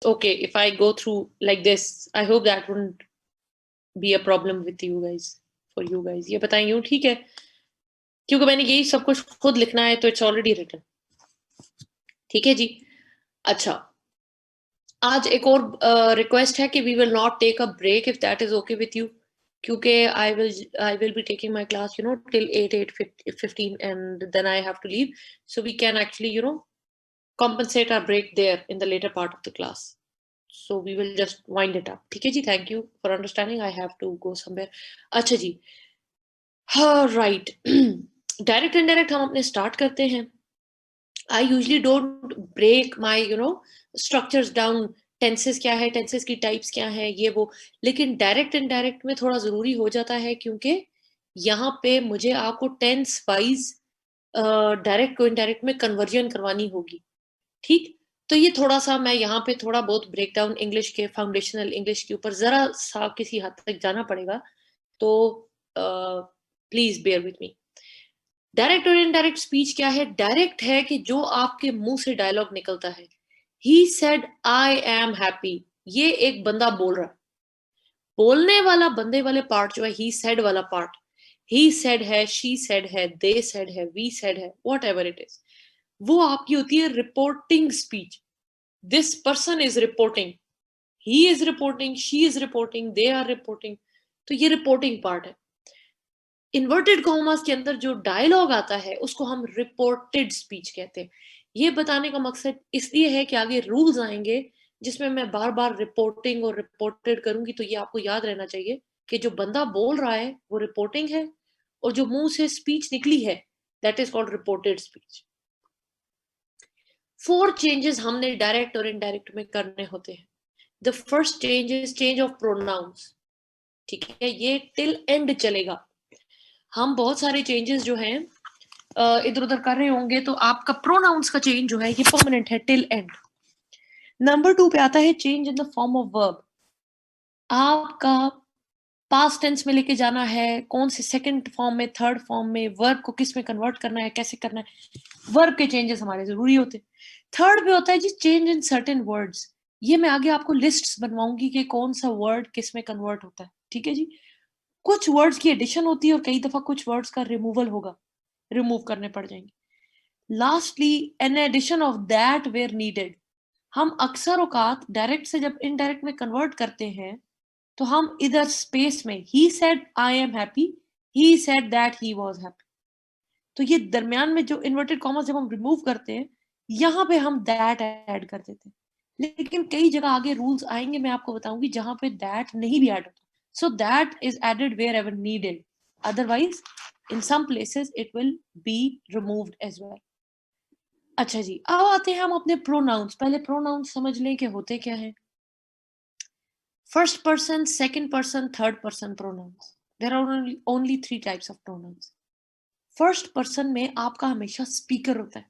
Okay, if I go through like this, I hope that wouldn't be a problem with you guys, for you guys. ये बताएं यूं ठीक है, क्योंकि मैंने यही सब कुछ खुद लिखना है, तो इट्स ऑलरेडी रिटन। ठीक है जी। अच्छा, आज एक और रिक्वेस्ट है कि we will not take a break if that is okay with you, क्योंकि I will be taking my class till 8:15 and then I have to leave, so we can actually compensate our break there in the later part of the class. So we will just wind it up. ठीक है जी, thank you for understanding. I have to go somewhere. अच्छा जी, हाँ right. Direct indirect हम अपने start करते हैं। I usually don't break my structures down. Tenses क्या है, टेंसेस की टाइप्स क्या है, ये वो, लेकिन डायरेक्ट इनडायरेक्ट में थोड़ा जरूरी हो जाता है, क्योंकि यहाँ पे मुझे आपको टेंस वाइज डायरेक्ट को इनडायरेक्ट में कन्वर्जन करवानी होगी। ठीक, तो ये थोड़ा सा मैं यहाँ पे थोड़ा बहुत ब्रेकडाउन इंग्लिश के, फाउंडेशनल इंग्लिश के ऊपर जरा सा किसी हद तक जाना पड़ेगा, तो please bear with me. Direct और इनडायरेक्ट स्पीच क्या है? डायरेक्ट है कि जो आपके मुंह से डायलॉग निकलता है। He said I am happy, ये एक बंदा बोल रहा है। बोलने वाला बंदे वाले पार्ट जो है, ही सेड वाला पार्ट, ही सेड है, शी सेड है, दे सेड है, वी सेड है, वॉट एवर इट इज, वो आपकी होती है reporting speech. This person is reporting, he is reporting, she is reporting, they are reporting, तो ये रिपोर्टिंग पार्ट है। इन्वर्टेड कॉमास के अंदर जो डायलॉग आता है उसको हम रिपोर्टेड स्पीच कहते हैं। ये बताने का मकसद इसलिए है कि आगे रूल्स आएंगे जिसमें मैं बार बार रिपोर्टिंग और रिपोर्टेड करूंगी, तो ये आपको याद रहना चाहिए कि जो बंदा बोल रहा है वो रिपोर्टिंग है, और जो मुंह से स्पीच निकली है that is called reported speech. 4 changes हमने डायरेक्ट और इनडायरेक्ट में करने होते हैं। The first change is change of pronouns. ठीक है, ये टिल एंड चलेगा। हम बहुत सारे चेंजेस जो हैं इधर उधर कर रहे होंगे, तो आपका प्रोनाउंस का चेंज जो है ये परमानेंट है टिल एंड। नंबर 2 पे आता है change in the form of verb. आपका पास्ट टेंस में लेके जाना है, कौन से सेकंड फॉर्म में, थर्ड फॉर्म में, वर्ब को किस में कन्वर्ट करना है, कैसे करना है, वर्ब के चेंजेस हमारे जरूरी होते हैं। थर्ड पे होता है जी चेंज इन सर्टेन वर्ड्स। ये मैं आगे आपको लिस्ट्स बनवाऊंगी कि कौन सा वर्ड किस में कन्वर्ट होता है। ठीक है जी, कुछ वर्ड्स की एडिशन होती है और कई दफा कुछ वर्ड्स का रिमूवल होगा, रिमूव करने पड़ जाएंगे। Lastly an addition of that where needed. हम अक्सर औकात डायरेक्ट से जब इनडायरेक्ट में कन्वर्ट करते हैं तो हम इधर स्पेस में he said I am happy, he said that he was happy, तो ये दरमियान में जो इन्वर्टेड कॉमा जब हम रिमूव करते हैं यहाँ पे हम दैट ऐड कर देते हैं। लेकिन कई जगह आगे रूल्स आएंगे, मैं आपको बताऊंगी जहां पे दैट नहीं भी ऐड होता, so that is added wherever needed, otherwise in some places it will be removed as well. अच्छा जी, अब आते हैं हम अपने प्रोनाउंस। पहले प्रोनाउंस समझ लें कि होते क्या है। First person, second person, third person pronouns. There are only 3 types of pronouns. First person में आपका हमेशा स्पीकर होता है।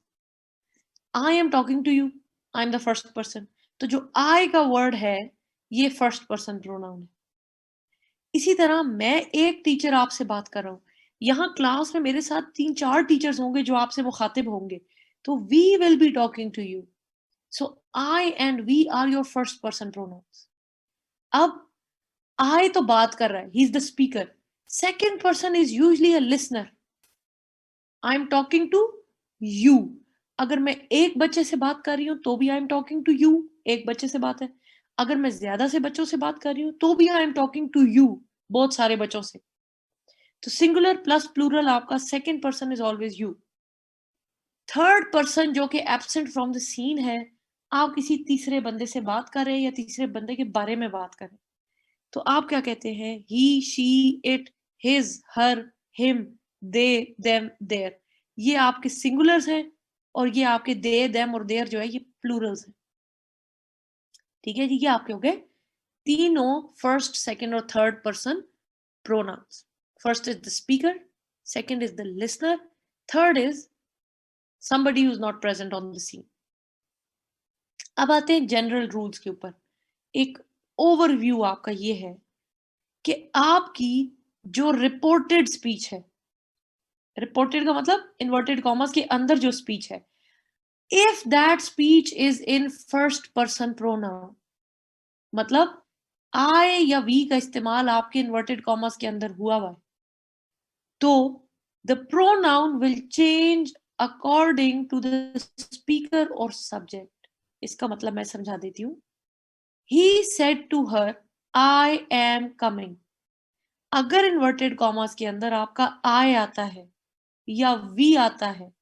I am talking to you, I am the first person, तो जो आई का वर्ड है ये फर्स्ट पर्सन प्रोनाउन है। इसी तरह मैं एक टीचर आपसे बात कर रहा हूं, यहाँ क्लास में मेरे साथ 3-4 टीचर्स होंगे जो आपसे मुखातिब होंगे, तो we will be talking to you, so I and we are your first person pronouns. अब आई तो बात कर रहा है, he is the speaker. Second person is usually a listener, I am talking to you. अगर मैं एक बच्चे से बात कर रही हूँ तो भी I am talking to you, एक बच्चे से बात है। अगर मैं ज्यादा से बच्चों से बात कर रही हूँ तो भी I am talking to you, बहुत सारे बच्चों से। तो सिंगुलर प्लस प्लूरल आपका second person is always you. Third person जो कि एब्सेंट फ्रॉम द सीन है, आप किसी तीसरे बंदे से बात कर रहे हैं या तीसरे बंदे के बारे में बात कर रहे हैं, तो आप क्या कहते हैं? He, she, it, his, her, him, they, them, there. ये आपके सिंगुलर्स हैं और ये आपके दे, देम और देयर जो है ये प्लूरल्स हैं। ठीक है जी, ये आपके हो गए तीनों फर्स्ट, सेकंड और third person pronounce. First is the speaker, second is the listener, third is somebody who's not present on the scene. अब आते हैं जनरल रूल्स के ऊपर। एक ओवरव्यू आपका ये है कि आपकी जो रिपोर्टेड स्पीच है, रिपोर्टेड का मतलब इन्वर्टेड कॉमर्स के अंदर जो स्पीच है, if that speech is in first person pronoun, मतलब I या we का इस्तेमाल आपके इन्वर्टेड कॉमर्स के अंदर हुआ हुआ है, तो the pronoun will change according to the speaker or subject. इसका मतलब मैं समझा देती हूँ. He said to her, I am coming. अगर इन्वर्टेड कॉमर्स के अंदर आपका I आता है या we आता है,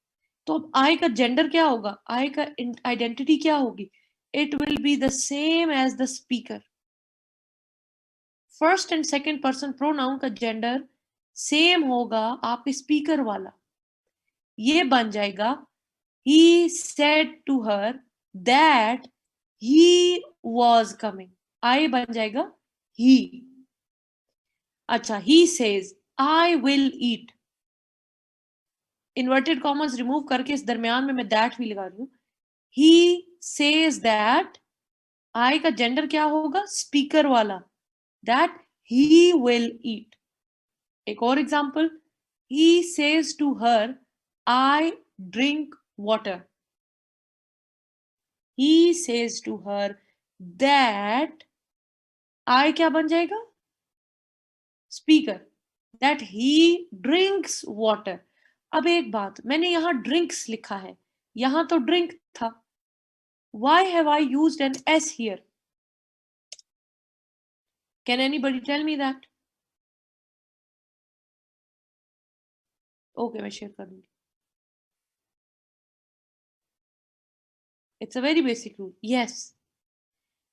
तो अब I का जेंडर क्या होगा? I का आइडेंटिटी क्या होगी? It will be the same as the speaker. First and second person pronoun का जेंडर सेम होगा आपके स्पीकर वाला. ये बन जाएगा he said to her that he was coming. I बन जाएगा he. अच्छा, he says I will eat. Inverted commas remove करके इस दरमियान में मैं दैट भी लगा रही हूँ. he says that I का जेंडर क्या होगा? स्पीकर वाला. that he will eat. एक और example, he says to her I drink water. He says to her that I क्या बन जाएगा? Speaker. that he drinks water. अब एक बात, मैंने यहां drinks लिखा है, यहां तो drink था. Why have I used an S here? Can anybody tell me that? Okay, मैं शेयर कर दूंगी. It's a very basic rule. Yes.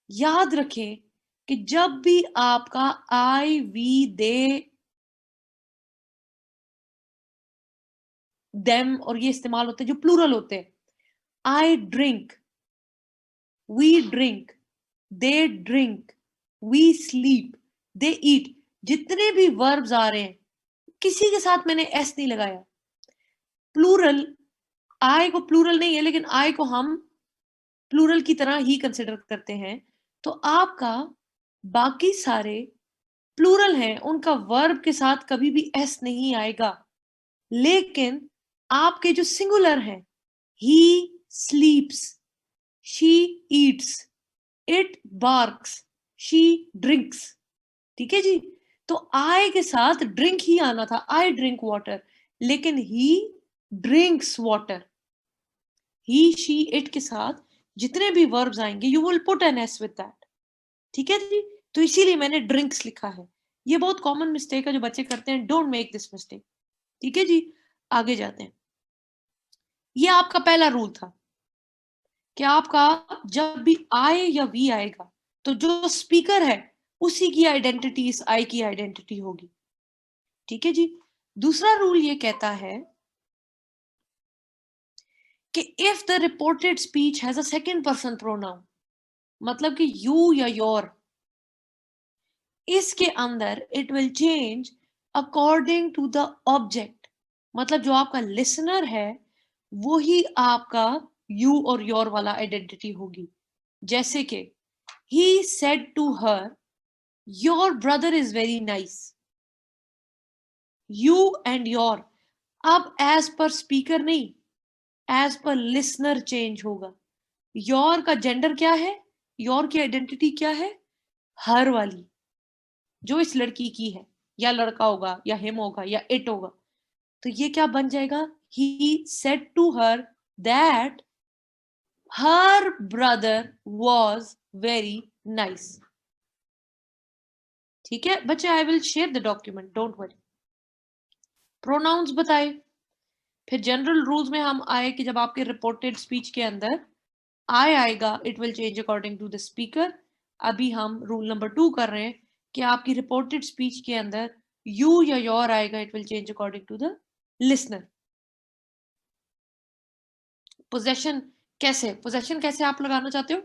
याद रखें कि जब भी आपका I, we, they, them और ये इस्तेमाल होते हैं जो प्लूरल होते हैं, I drink, we drink, they drink, we sleep, they eat, जितने भी वर्ब्स आ रहे हैं किसी के साथ मैंने एस नहीं लगाया. प्लूरल, आई को प्लूरल नहीं है लेकिन आई को हम प्लूरल की तरह ही कंसिडर करते हैं, तो आपका बाकी सारे प्लूरल हैं, उनका वर्ब के साथ कभी भी एस नहीं आएगा. लेकिन आपके जो सिंगुलर हैं, he sleeps, she eats, it barks, she drinks. ठीक है जी. तो I के साथ ड्रिंक ही आना था, I drink water, लेकिन he drinks water. he, she, it के साथ जितने भी वर्ब्स आएंगे you will put an s with that. ठीक है जी. तो इसीलिए मैंने ड्रिंक्स लिखा है. ये बहुत कॉमन मिस्टेक है जो बच्चे करते हैं. Don't make this mistake. ठीक है जी. आगे जाते हैं. ये आपका पहला रूल था कि आपका जब भी आई या वी आएगा तो जो स्पीकर है उसी की आइडेंटिटी इस आई की आइडेंटिटी होगी. ठीक है जी. दूसरा रूल ये कहता है कि if the reported speech has a second person pronoun, मतलब कि यू या योर, इसके अंदर it will change according to the object. मतलब जो आपका लिसनर है वो ही आपका यू और योर वाला आइडेंटिटी होगी. जैसे कि he said to her, your brother is very nice. You and your, अब as per speaker नहीं, as per listener change होगा. your का जेंडर क्या है? your की आइडेंटिटी क्या है? हर वाली, जो इस लड़की की है, या लड़का होगा या हिम होगा या इट होगा. तो ये क्या बन जाएगा? he said to her that her brother was very nice. ठीक है बच्चे, I will share the document, don't worry. Pronouns बताए, फिर जनरल रूल्स में हम आए कि जब आपके रिपोर्टेड स्पीच के अंदर आई आएगा it will change according to the speaker. अभी हम रूल नंबर 2 कर रहे हैं कि आपकी रिपोर्टेड स्पीच के अंदर यू या योर आएगा it will change according to the listener. Possession कैसे आप लगाना चाहते हो?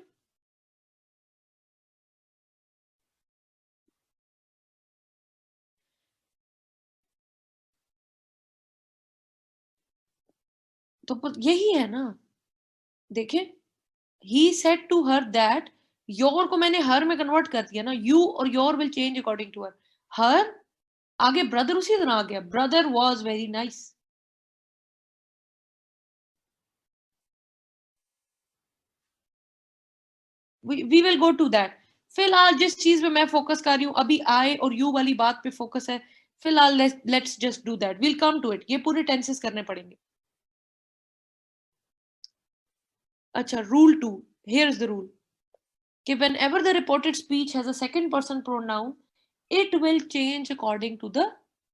तो यही है ना. देखिए, he said to her that, your को मैंने हर में कन्वर्ट कर दिया ना. यू और your will change according to her आगे ब्रदर उसी तरह आ गया. Brother was very nice. we will go to that. फिलहाल जिस चीज पे मैं फोकस कर रही हूँ अभी आई और यू वाली बात पे फोकस है, फिलहाल let's just do that, will come to it, ये पूरे टेंसेस करने पड़ेंगे। अच्छा, rule 2, here is the rule कि whenever the reported speech has a second person pronoun, it will change according to the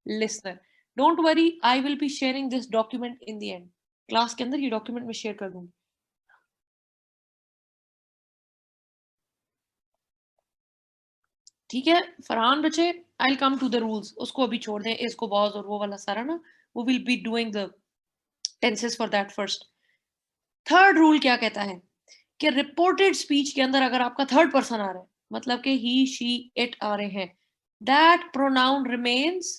listener. Don't worry, I will be sharing this document in the end. Class के अंदर ये document मैं share कर दूंगी। ठीक है फरहान बच्चे, I will come to the rules, उसको अभी छोड़ दें, इसको वॉज और वो वाला सारा ना, वो will be doing the tenses for that first. Third rule क्या कहता है कि रिपोर्टेड स्पीच के अंदर अगर आपका थर्ड पर्सन आ रहा है, मतलब कि ही शी इट आ रहे हैं, दैट प्रोनाउन रिमेन्स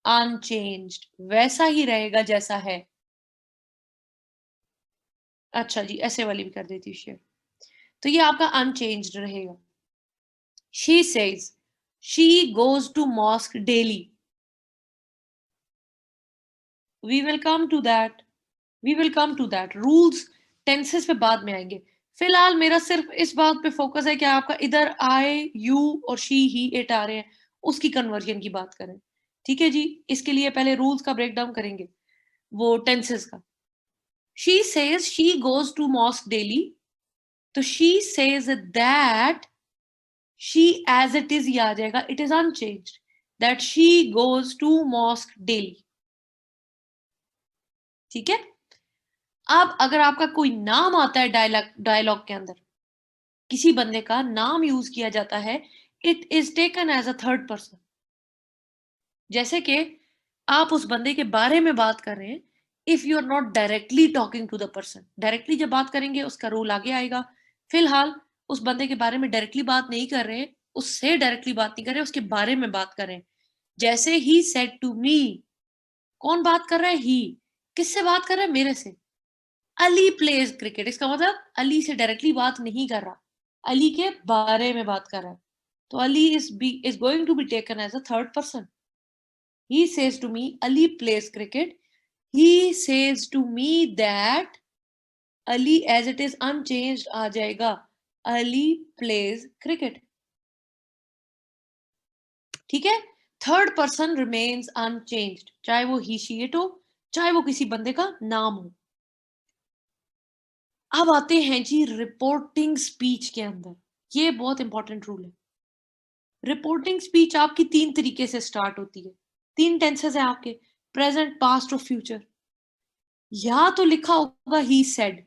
अनचेंज्ड, वैसा ही रहेगा जैसा है। अच्छा जी, ऐसे वाली भी कर देती हूँ शेयर, तो ये आपका अनचेंज्ड रहेगा। She says she goes to mosque daily, we will come to that, we will come to that, rules tenses पे बाद में आएंगे। फिलहाल मेरा सिर्फ इस बात पे फोकस है कि आपका इधर आई यू और शी ही इट आ रहे हैं, उसकी कन्वर्जन की बात करें। ठीक है जी, इसके लिए पहले रूल्स का ब्रेक डाउन करेंगे, वो टेंसेस का। She says she goes to mosque daily, तो she says that, she as it is ये आ जाएगा, it is unchanged, that she goes to mosque daily. ठीक है, अब अगर आपका कोई नाम आता है डायलॉग के अंदर, किसी बंदे का नाम यूज किया जाता है, it is taken as a third person. जैसे कि आप उस बंदे के बारे में बात कर रहे हैं, if you are not directly talking to the person, directly जब बात करेंगे उसका रूल आगे आएगा। फिलहाल उस बंदे के बारे में डायरेक्टली बात नहीं कर रहे हैं, उससे डायरेक्टली बात नहीं कर रहे, उसके बारे में बात कर रहे हैं। जैसे ही सेड टू मी, कौन बात कर रहा है? ही। किससे बात कर रहा है? मेरे से। अली प्लेज क्रिकेट, इसका मतलब अली से डायरेक्टली बात नहीं कर रहा, अली के बारे में बात कर रहा है। तो Ali is going to be taken as a third person. He says to me Ali plays cricket, he says to me that, Ali as it is unchanged आ जाएगा, अली प्लेज क्रिकेट। ठीक है, थर्ड पर्सन रिमेन्स अनचेंज्ड, चाहे वो ही शी इट हो, चाहे वो किसी बंदे का नाम हो। अब आते हैं जी रिपोर्टिंग स्पीच के अंदर, ये बहुत इंपॉर्टेंट रूल है। रिपोर्टिंग स्पीच आपकी तीन तरीके से स्टार्ट होती है, तीन टेंसेस है आपके, प्रेजेंट, पास्ट और फ्यूचर। या तो लिखा होगा ही सेड,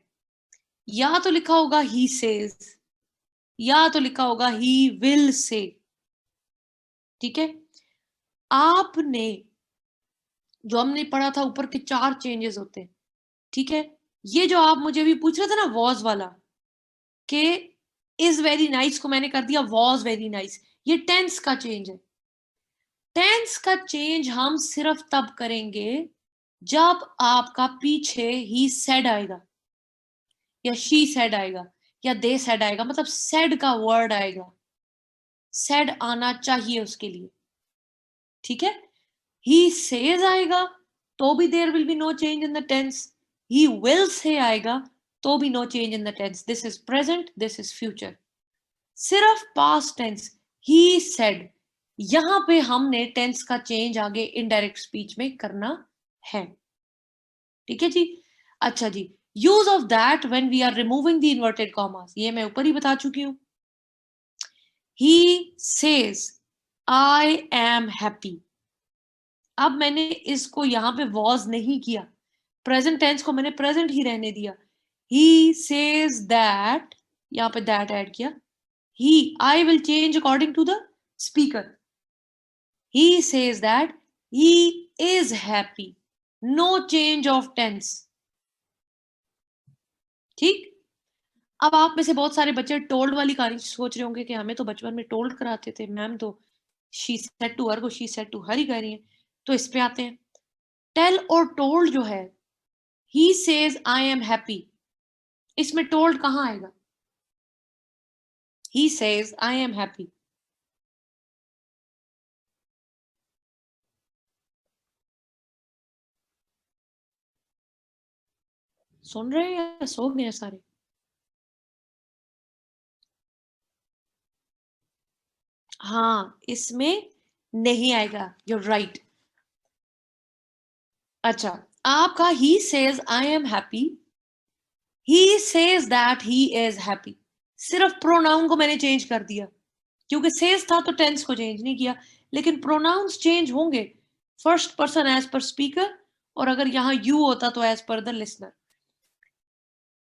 या तो लिखा होगा ही सेज, या तो लिखा होगा ही विल से। ठीक है, आपने जो हमने पढ़ा था ऊपर के चार चेंजेस होते हैं। ठीक है, ये जो आप मुझे अभी पूछ रहे थे ना वॉज वाला, कि इज वेरी नाइस को मैंने कर दिया वॉज वेरी नाइस, ये टेंस का चेंज है। टेंस का चेंज हम सिर्फ तब करेंगे जब आपका पीछे ही सेड आएगा, या शी सेड आएगा, या दे सेड आएगा, मतलब सेड का वर्ड आएगा, सेड आना चाहिए उसके लिए। ठीक है, ही सेज आएगा तो भी there will be no change in the tense, he will say आएगा तो भी no change in the tense, this is present, this is future. सिर्फ पास्ट टेंस ही सेड, यहां पे हमने टेंस का चेंज आगे इनडायरेक्ट स्पीच में करना है। ठीक है जी, अच्छा जी, use of that when we are removing the inverted commas, ये मैं ऊपर ही बता चुकी हूं। He says I am happy, अब मैंने इसको यहां पे वॉज नहीं किया, प्रेजेंट टेंस को मैंने प्रेजेंट ही रहने दिया। ही सेज दैट, यहां पे दैट ऐड किया, he, I will change according to the speaker. He says that he is happy, no change of tense। ठीक, अब आप में से बहुत सारे बच्चे टोल्ड वाली कहानी सोच रहे होंगे कि हमें तो बचपन में टोल्ड कराते थे मैम, तो शी सेड टू हर को शी सेड टू हर ही कह रही है। तो इस पे आते हैं, टेल और टोल्ड जो है, he says I am happy, इसमें टोल्ड कहां आएगा? He says I am happy. सुन रहे हैं या सो गए सारे? हाँ, इसमें नहीं आएगा, you're right. अच्छा, आपका he says I am happy, he says that he is happy. सिर्फ प्रोनाउन को मैंने चेंज कर दिया, क्योंकि सेज था तो टेंस को चेंज नहीं किया, लेकिन प्रोनाउंस चेंज होंगे first person as per speaker, और अगर यहां यू होता तो as per the listener.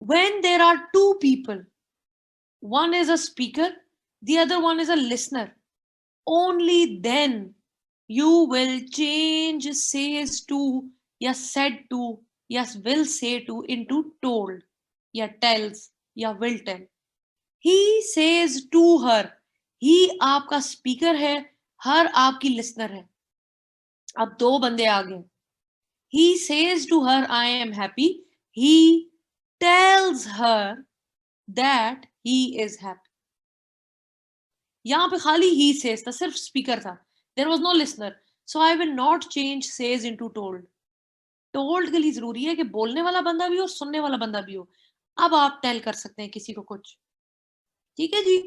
When there are two people, one is a speaker, the other one is a listener, only then you will change says to या said to या will say to into told या tells या will tell. He says to her, he आपका speaker है, हर आपकी listener है. अब दो बंदे आ गए. He says to her I am happy, he tells her that he is happy. यहां पे खाली he says था, सिर्फ स्पीकर था, there was no listener, so I will not change says into told. told के लिए जरूरी है कि बोलने वाला बंदा भी हो, सुनने वाला बंदा भी हो. अब आप टेल कर सकते हैं किसी को कुछ, ठीक है जी.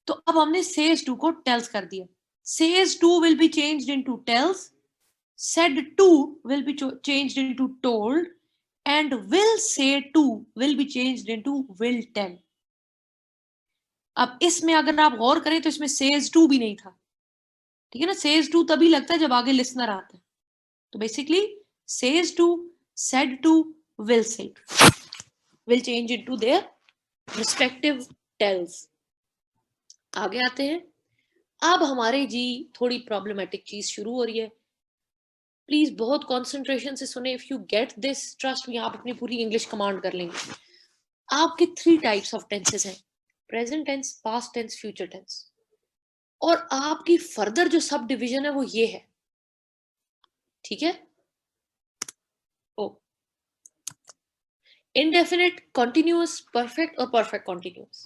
तो अब हमने says to को tells कर दिया. says to will be changed into tells, said to will be changed into told, and will say to will be changed into will tell. अब इसमें अगर आप गौर करें तो इसमें says to भी नहीं था, ठीक है ना. says to तभी लगता है जब आगे लिसनर आता है. तो basically says to, said to, will say to will change into their respective tells. आगे आते हैं. अब हमारे जी थोड़ी प्रॉब्लमेटिक चीज शुरू हो रही है. प्लीज बहुत कंसंट्रेशन से सुने. If you get this, trust me, आप अपनी पूरी इंग्लिश कमांड कर लेंगे. आपके 3 टाइप्स ऑफ टेंसेस हैं, present tense, past tense, future tense. और आपकी फर्दर जो सब डिवीजन है वो ये है, ठीक है. ओ, इनडेफिनिट, कॉन्टिन्यूअस, परफेक्ट और परफेक्ट कॉन्टिन्यूअस.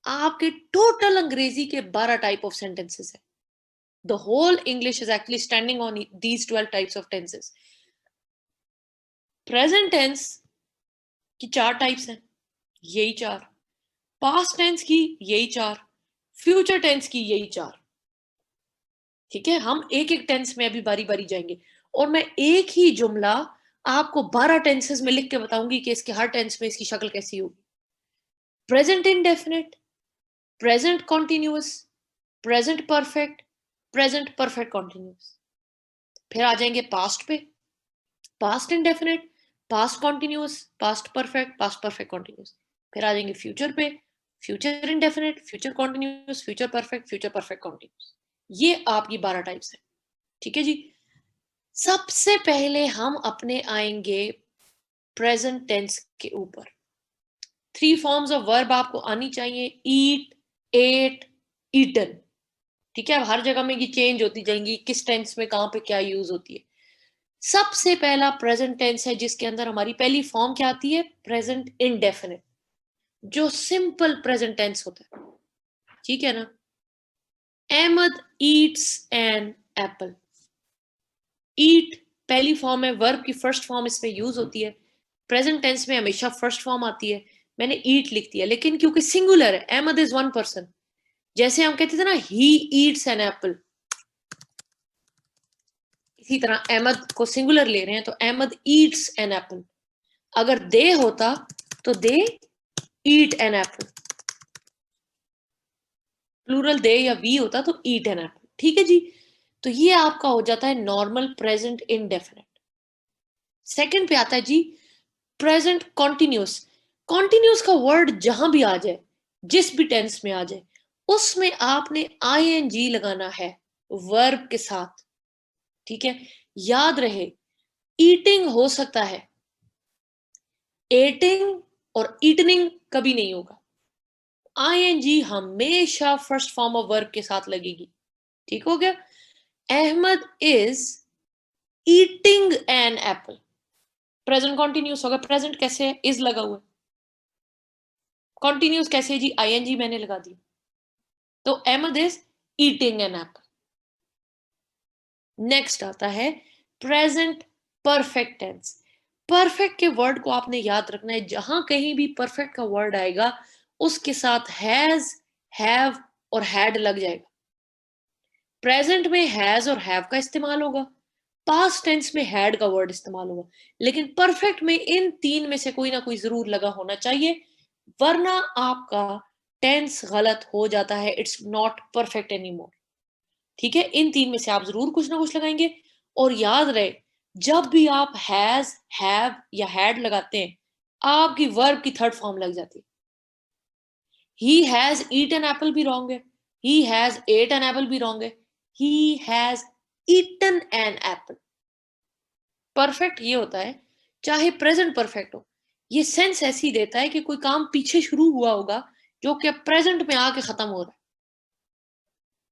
आपके टोटल अंग्रेजी के 12 टाइप ऑफ सेंटेंसेस है. The whole English is actually standing on these 12 types of tenses. Present tense की 4 टाइप्स हैं, यही 4. पास्ट टेंस की यही 4, फ्यूचर टेंस की यही 4. ठीक है, हम एक एक टेंस में अभी बारी बारी जाएंगे, और मैं एक ही जुमला आपको 12 टेंसेस में लिख के बताऊंगी कि इसके हर टेंस में इसकी शक्ल कैसी होगी. Present indefinite, present continuous, present perfect, present perfect continuous. फिर आ जाएंगे पास्ट पे, past indefinite, past continuous, past perfect, past perfect continuous. फिर आ जाएंगे फ्यूचर पे, future indefinite, future continuous, future perfect continuous. ये आपकी 12 टाइप्स है, ठीक है जी. सबसे पहले हम अपने आएंगे प्रेजेंट टेंस के ऊपर. 3 फॉर्म्स ऑफ वर्ब आपको आनी चाहिए, ईट, एट, ईटन. ठीक है, अब हर जगह में ये चेंज होती जाएंगी, किस टेंस में कहां पे क्या यूज होती है. सबसे पहला प्रेजेंट टेंस है जिसके अंदर हमारी पहली फॉर्म क्या आती है, प्रेजेंट इंडेफिनिट, जो सिंपल प्रेजेंट टेंस होता है, ठीक है ना. Ahmed eats an apple. Eat पहली फॉर्म है, वर्ब की फर्स्ट फॉर्म इसमें यूज होती है. प्रेजेंट टेंस में हमेशा फर्स्ट फॉर्म आती है. मैंने ईट लिख दिया, लेकिन क्योंकि सिंगुलर है, अहमद इज 1 पर्सन. जैसे हम कहते थे ना, ही ईट्स एन एप्पल, इसी तरह अहमद को सिंगुलर ले रहे हैं तो अहमद ईट्स एन एप्पल. अगर दे होता तो दे ईट एन एप्पल. प्लूरल दे या वी होता तो ईट एन एप्पल. ठीक है जी. तो ये आपका हो जाता है नॉर्मल प्रेजेंट इंडेफिनिट. सेकंड पे आता है जी प्रेजेंट कॉन्टिन्यूअस. कॉन्टिन्यूअस का वर्ड जहां भी आ जाए, जिस भी टेंस में आ जाए, उसमें आपने आईएनजी लगाना है वर्ब के साथ. ठीक है, याद रहे, ईटिंग हो सकता है, एटिंग और ईटनिंग कभी नहीं होगा. आईएनजी हमेशा फर्स्ट फॉर्म ऑफ वर्ब के साथ लगेगी. ठीक हो गया. Ahmed is eating an apple, present continuous होगा. प्रेजेंट कैसे है, इज लगा हुआ. कॉन्टिन्यूअस कैसे जी, आईएनजी मैंने लगा दी. तो Ahmed is eating an apple. Next आता है प्रेजेंट परफेक्ट टेंस. परफेक्ट के वर्ड को आपने याद रखना है, जहां कहीं भी परफेक्ट का वर्ड आएगा उसके साथ हैज, हैव और हैड लग जाएगा। प्रेजेंट में हैज और हैव का इस्तेमाल होगा, पास्ट टेंस में हैड का वर्ड इस्तेमाल होगा, लेकिन परफेक्ट में इन तीन में से कोई ना कोई जरूर लगा होना चाहिए, वरना आपका टेंस गलत हो जाता है, इट्स नॉट परफेक्ट एनीमोर। ठीक है, इन तीन में से आप जरूर कुछ ना कुछ लगाएंगे। और याद रहे, जब भी आप हैज, हैव या हैड लगाते हैं, आपकी वर्ब की थर्ड फॉर्म लग जाती है। ही हैज ईटन एप्पल भी रॉन्ग है, he has ate an apple भी रॉन्ग है, he has eaten an apple. Perfect ये होता है, चाहे प्रेजेंट परफेक्ट हो, ये सेंस ऐसी देता है कि कोई काम पीछे शुरू हुआ होगा जो कि प्रेजेंट में आके खत्म हो रहा है।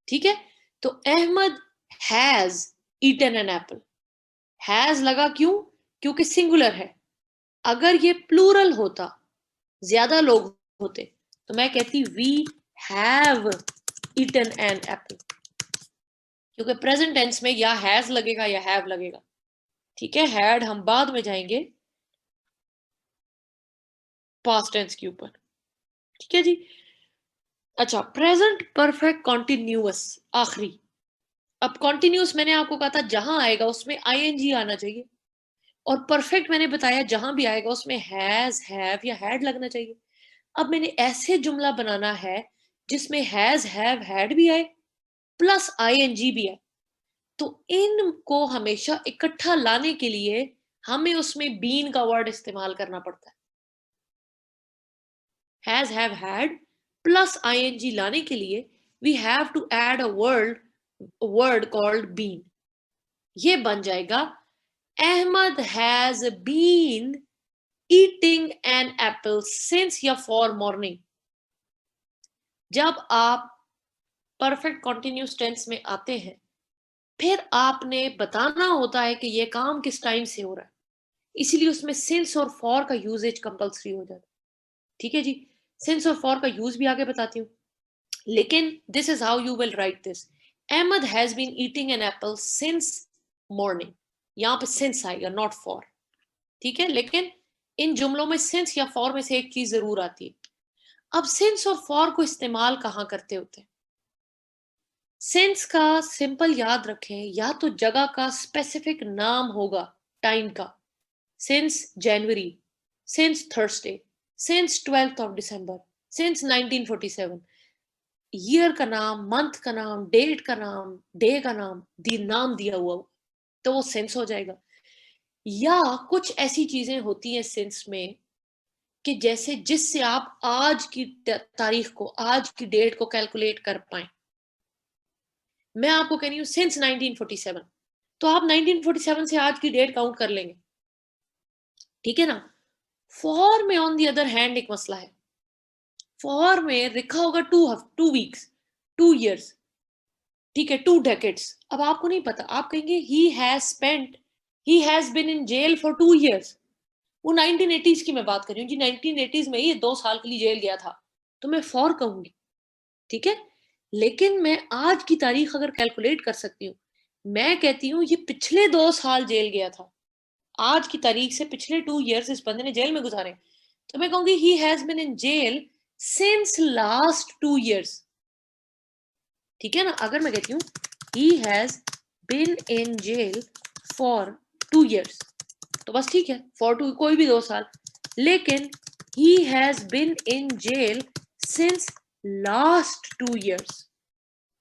ठीक है, तो Ahmed has eaten an apple, has लगा क्यों? क्योंकि सिंगुलर है। अगर ये प्लूरल होता, ज्यादा लोग होते, तो मैं कहती we have eaten an apple, क्योंकि प्रेजेंट टेंस में या हैज लगेगा या हैव लगेगा। ठीक है, हैड हम बाद में जाएंगे पास्ट टेंस के ऊपर। ठीक है जी। अच्छा, प्रेजेंट परफेक्ट कॉन्टिन्यूअस आखिरी। अब कॉन्टिन्यूअस मैंने आपको कहा था जहां आएगा उसमें आईएनजी आना चाहिए, और परफेक्ट मैंने बताया जहां भी आएगा उसमें हैज, हैव या हैड लगना चाहिए। अब मैंने ऐसे जुमला बनाना है जिसमें हैज, हैव, हैड भी आए प्लस आईएनजी भी आए। तो इनको हमेशा इकट्ठा लाने के लिए हमें उसमें बीन का वर्ड इस्तेमाल करना पड़ता है। Has, have, had plus ING लाने के लिए we have to add a word called been. ये बन जाएगा Ahmed has been eating an apple since या फॉर मॉर्निंग। जब आप परफेक्ट कॉन्टिन्यूस टेंस में आते हैं, फिर आपने बताना होता है कि ये काम किस टाइम से हो रहा है, इसीलिए उसमें सिंस और फॉर का यूजेज कंपल्सरी हो जाता है। ठीक है जी, सिंस और फॉर का यूज भी आगे बताती हूँ, लेकिन this is how you will write this. Ahmed has been eating an apple since morning, यहां पे सिंस आएगा, नॉट फॉर। ठीक है, लेकिन इन जुमलों में सिंस या फॉर में से एक चीज जरूर आती है। अब सिंस और फॉर को इस्तेमाल कहां करते होते हैं? सिंस का सिंपल याद रखें, या तो जगह का स्पेसिफिक नाम होगा टाइम का, since January, since Thursday, since 12th of December, since 1947। Year का नाम, मंथ का नाम, डेट का नाम, डे का नाम, नाम दिया हुआ हो, तो वो सिंस हो जाएगा। या कुछ ऐसी चीजें होती हैं सिंस में कि जैसे जिससे आप आज की तारीख को, आज की डेट को कैलकुलेट कर पाए। मैं आपको कह रही हूं सिंस 1947, तो आप 1947 से आज की डेट काउंट कर लेंगे। ठीक है ना। फॉर में ऑन दी अदर हैंड एक मसला है, फॉर में लिखा होगा 2 वीक्स, 2 years, ठीक है, 2 decades। अब आपको नहीं पता, आप कहेंगे he has been in jail for 2 years। वो 1980s की मैं बात कर रही हूँ जी, 1980s में ये 2 साल के लिए जेल गया था, तो मैं फॉर कहूंगी। ठीक है, लेकिन मैं आज की तारीख अगर कैलकुलेट कर सकती हूँ, मैं कहती हूँ ये पिछले 2 साल जेल गया था, आज की तारीख से पिछले 2 years इस बंदे ने जेल में गुजारे, तो मैं कहूंगी he has been in jail since last 2 years। ठीक है ना। अगर मैं कहती हूँ he has been in jail for 2 years, तो बस ठीक है, फॉर 2 कोई भी 2 साल, लेकिन he has been in jail since last 2 years,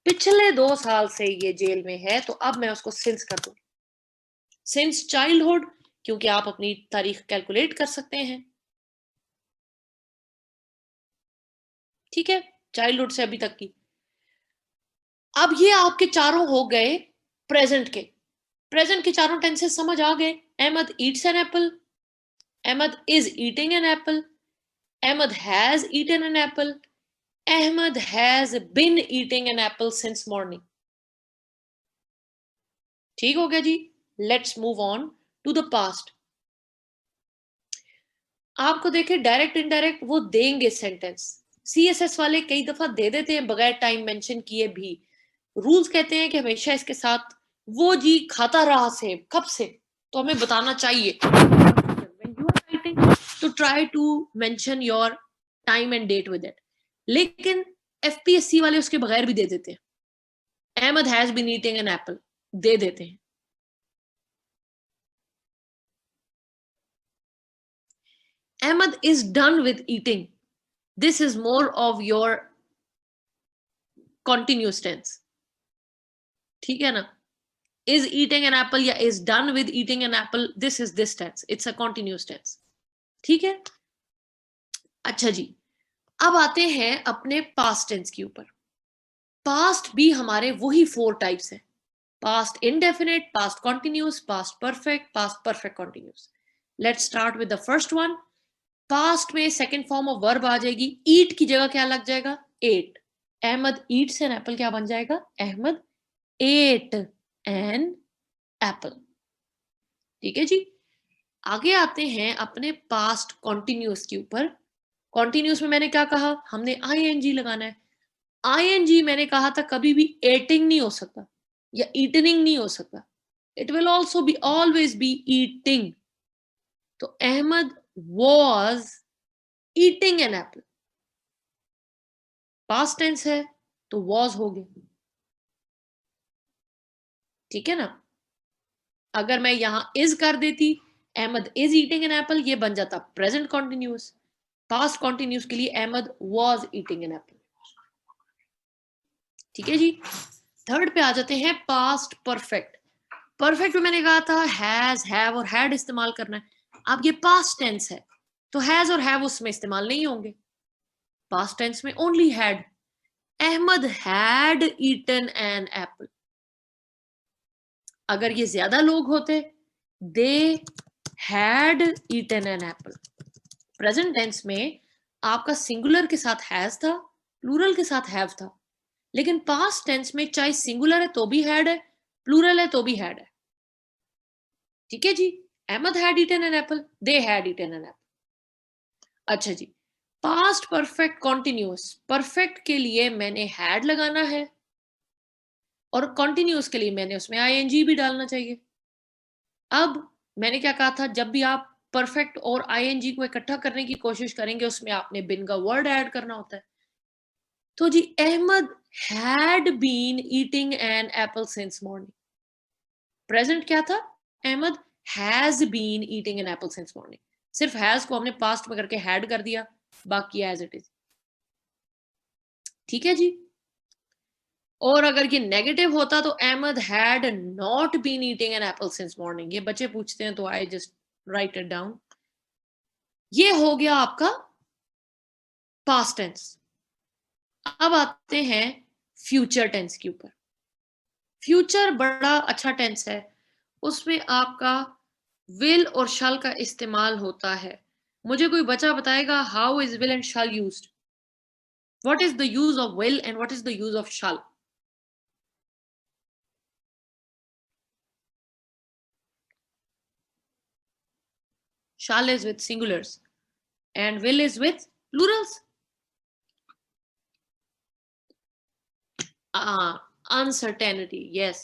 पिछले 2 साल से ये जेल में है, तो अब मैं उसको सिंस कर दूं। सिंस चाइल्डहुड, क्योंकि आप अपनी तारीख कैलकुलेट कर सकते हैं। ठीक है, चाइल्डहुड से अभी तक की। अब ये आपके चारों हो गए प्रेजेंट के। प्रेजेंट के चारों टेंसेस समझ आ गए। Ahmed eats an apple, Ahmed is eating an apple, Ahmed has eaten an apple, Ahmed has been eating an apple since morning. ठीक हो गया जी। Let's move on to the past. आपको देखे डायरेक्ट इनडायरेक्ट वो देंगे सेंटेंस, सीएसएस वाले कई दफा दे देते हैं बगैर टाइम मेंशन किए भी। रूल्स कहते हैं कि हमेशा इसके साथ वो जी खाता रहा सेब कब से, तो हमें बताना चाहिए। When you are writing, to try to mention your time and date with it। लेकिन FPSC वाले उसके बगैर भी दे देते हैं, Ahmed has been eating an apple दे देते हैं। Ahmed is done with eating. This is more of your continuous tense. ठीक है ना? Is eating an apple या is done with eating an apple, this is this tense. It's a continuous tense. ठीक है? अच्छा जी, अब आते हैं अपने past tense के ऊपर। Past भी हमारे वही 4 types हैं। Past indefinite, past continuous, past perfect continuous. Let's start with the first one. Past में second form of verb आ जाएगी, eat की जगह क्या लग जाएगा? ate. Ahmed eats an apple क्या बन जाएगा? Ahmed ate an apple. ठीक है जी। आगे आते हैं अपने past continuous के ऊपर। continuous में मैंने क्या कहा? हमने ing लगाना है। ing मैंने कहा था कभी भी eating नहीं हो सकता या eating नहीं हो सकता। It will also be always be eating. तो Ahmed was eating an apple. Past tense है तो was हो गया। ठीक है ना? अगर मैं यहां is कर देती, Ahmed is eating an apple, ये बन जाता present continuous। past continuous के लिए Ahmed was eating an apple। ठीक है जी। थर्ड पे आ जाते हैं past perfect। perfect में मैंने कहा था has, have और had इस्तेमाल करना है। अब ये past tense है तो has और have उसमें इस्तेमाल नहीं होंगे। past tense में only had। Ahmed had eaten an apple। अगर ये ज्यादा लोग होते, they had eaten an apple। Present tense में आपका सिंगुलर के साथ हैज था, प्लूरल के साथ हैव था, लेकिन पास्ट टेंस में चाहे सिंगुलर है तो भी हैड है, प्लूरल है तो भी हैड है। ठीक है जी। Ahmed had eaten an apple, they had eaten an apple. अच्छा जी, पास्ट परफेक्ट कॉन्टिन्यूअस। परफेक्ट के लिए मैंने हैड लगाना है और कॉन्टिन्यूअस के लिए मैंने उसमें आईएनजी भी डालना चाहिए। अब मैंने क्या कहा था, जब भी आप परफेक्ट और आईएनजी को इकट्ठा करने की कोशिश करेंगे उसमें आपने बिन का वर्ड ऐड करना होता है। तो जी Ahmed had been eating an apple since morning. Present क्या था? Ahmed has been eating an apple since morning. सिर्फ हैज को हमने पास्ट में करके हैड कर दिया, बाकी एज इट इज। ठीक है जी। और अगर ये नेगेटिव होता तो Ahmed had not been eating an apple since morning. ये बच्चे पूछते हैं तो I just write it down. ये हो गया आपका पास्ट टेंस। अब आते हैं फ्यूचर टेंस के ऊपर। फ्यूचर बड़ा अच्छा टेंस है, उसमें आपका विल और शल का इस्तेमाल होता है। मुझे कोई बच्चा बताएगा how is will and shall used? What is the use of will and what is the use of shall? Shall is with singulars and will is with plurals. Uncertainty, yes.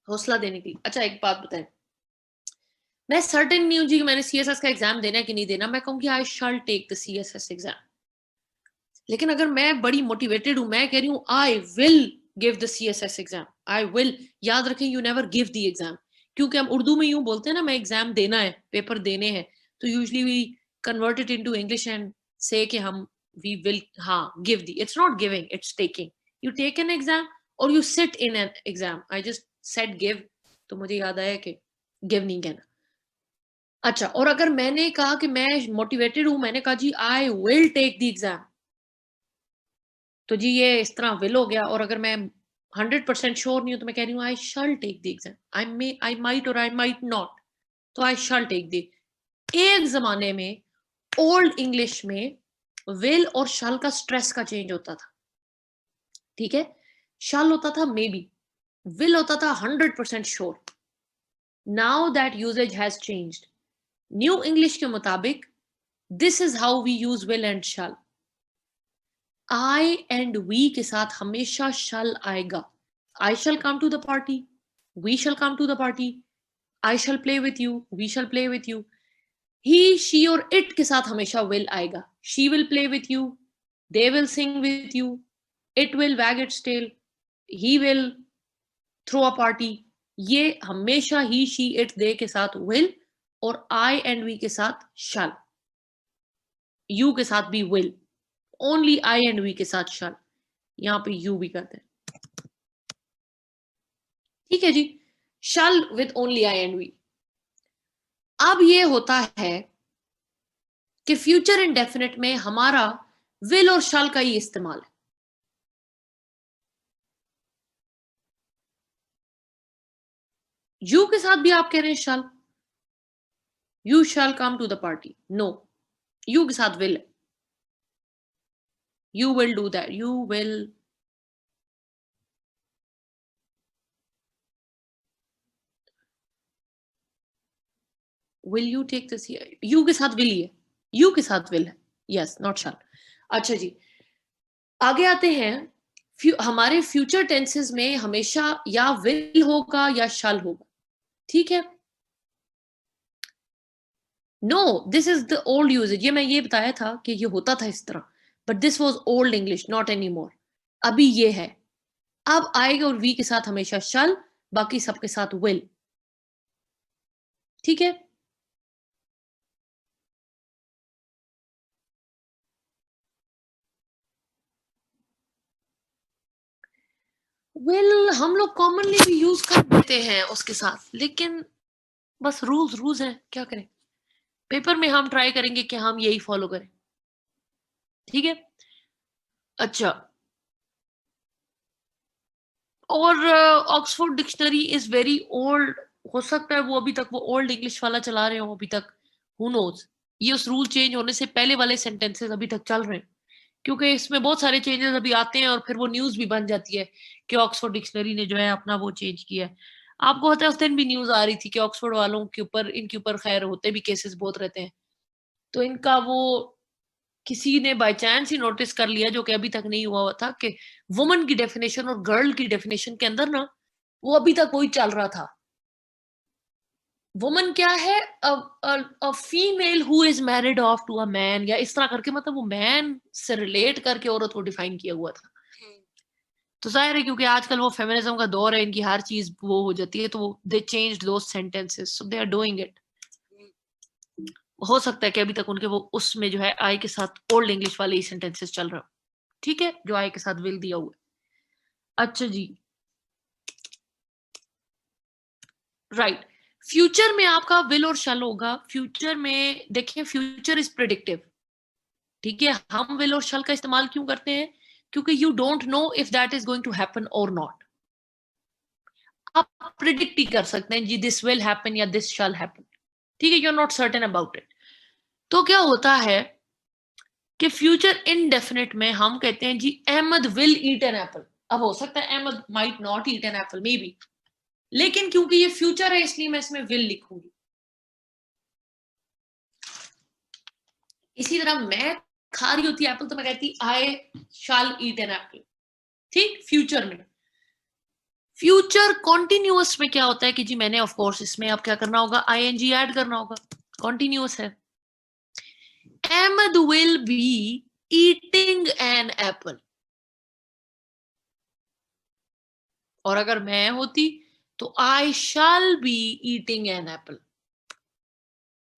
हौसला देने की। अच्छा एक बात बताएं, मैं सर्टेन नहीं हूं जी कि मैंने सीएसएस का एग्जाम देना है कि नहीं देना। मैं कहूंगी I shall take the CSS exam. लेकिन अगर मैं बड़ी मोटिवेटेड हूं, मैं कह रही हूं I will give the CSS exam, I will. याद रखें, you never give the exam. क्योंकि हम उर्दू में यूं बोलते हैं ना, मैं एग्जाम देना है, पेपर देने हैं, तो usually we convert it into English and say कि हम वी विल हाँ give the. It's not giving, it's taking. You take an exam और you sit in an exam. I just said give, तो मुझे याद आया कि गिव नहीं कहना। अच्छा, और अगर मैंने कहा कि मैं मोटिवेटेड हूं, मैंने कहा जी I will take the exam, तो जी ये इस तरह विल हो गया। और अगर मैं 100% श्योर नहीं हूं तो मैं कह रही हूँ I shall take the exam. I might और आई माइट नॉट, तो आई शैल टेक द। एक जमाने में ओल्ड इंग्लिश में विल और शैल का स्ट्रेस का चेंज होता था। ठीक है, शैल होता था मे बी, विल होता था 100% sure. Now that usage has changed. New English के मुताबिक this is how we use will and shall. I and we के साथ हमेशा shall आएगा। I shall come to the party, we shall come to the party, I shall play with you, we shall play with you। He, she और it के साथ हमेशा will आएगा. She will play with you, they will sing with you, it will wag its tail, he will throw a party. ये हमेशा ही, she, it, दे के साथ will, और आई एंड वी के साथ शल. यू के साथ भी will, only I and we के साथ शल. यहां पे यू भी करते हैं. ठीक है जी. Shall with only I and we. अब ये होता है कि फ्यूचर इंडेफिनिट में हमारा विल और शल का ही इस्तेमाल है. यू के साथ भी आप कह रहे हैं shall, you shall come to the party. No, you के साथ विल है. You will do that, you will. Will you take this? You के साथ विल ही है, यू के साथ विल है. यस, नॉट शैल. अच्छा जी, आगे आते हैं. हमारे फ्यूचर टेंसेस में हमेशा या विल होगा या शैल होगा. ठीक है. No, this is the old usage. ये मैं ये बताया था कि ये होता था इस तरह, but this was old English, not any more. अभी ये है. अब आएगा और वी के साथ हमेशा शल, बाकी सबके साथ विल. ठीक है. हम लोग कॉमनली भी यूज कर देते हैं उसके साथ, लेकिन बस रूल्स रूल्स हैं, क्या करें. पेपर में हम ट्राई करेंगे कि हम यही फॉलो करें. ठीक है. अच्छा, और Oxford dictionary is very old. हो सकता है वो अभी तक वो ओल्ड इंग्लिश वाला चला रहे हो अभी तक. Who knows. ये उस रूल चेंज होने से पहले वाले सेंटेंसेस अभी तक चल रहे हैं, क्योंकि इसमें बहुत सारे चेंजेस अभी आते हैं और फिर वो न्यूज भी बन जाती है कि ऑक्सफोर्ड डिक्शनरी ने जो है अपना वो चेंज किया है. आपको होता है उस दिन भी न्यूज आ रही थी कि ऑक्सफोर्ड वालों के ऊपर, इनके ऊपर खैर होते भी केसेस बहुत रहते हैं, तो इनका वो किसी ने बाय चांस ही नोटिस कर लिया, जो कि अभी तक नहीं हुआ था, कि वुमन की डेफिनेशन और गर्ल की डेफिनेशन के अंदर ना वो अभी तक वही चल रहा था. वुमन क्या है? A female who is married of to a man, या इस तरह करके, मतलब वो मैन से रिलेट करके औरत को डिफाइन किया हुआ था. तो जाहिर है क्योंकि आजकल वो फेमिनिज्म का दौर है, इनकी हर चीज वो हो जाती है, तो they changed those sentences, so they are doing it. हो सकता है कि अभी तक उनके वो उसमें जो है आई के साथ ओल्ड इंग्लिश वाले ही सेंटेंसेस चल रहे हो. ठीक है, जो आई के साथ विल दिया हुआ है. अच्छा जी, राइट. फ्यूचर में आपका विल और शैल होगा. फ्यूचर में देखिए, फ्यूचर इज प्रिडिक्टिव. ठीक है. हम विल और शैल का इस्तेमाल क्यों करते हैं? क्योंकि you don't know if that is going to happen और नॉट. आप प्रिडिक्ट ही कर सकते हैं जी, दिस विल हैपन या दिस शैल हैपन. ठीक है, you are not certain about it. तो क्या होता है कि फ्यूचर इनडेफिनिट में हम कहते हैं जी, Ahmed will eat an apple. अब हो सकता है Ahmed might not eat an apple, maybe, लेकिन क्योंकि ये फ्यूचर है इसलिए मैं इसमें विल लिखूंगी. इसी तरह मैं खा रही होती एप्पल तो मैं कहती आई शैल ईट एन एप्पल. ठीक. फ्यूचर में. फ्यूचर कॉन्टिन्यूअस में क्या होता है कि जी मैंने ऑफ कोर्स इसमें अब क्या करना होगा, आईएनजी ऐड करना होगा. कॉन्टिन्यूअस है. Ahmed will be eating an apple. और अगर मैं होती तो I shall be eating an apple.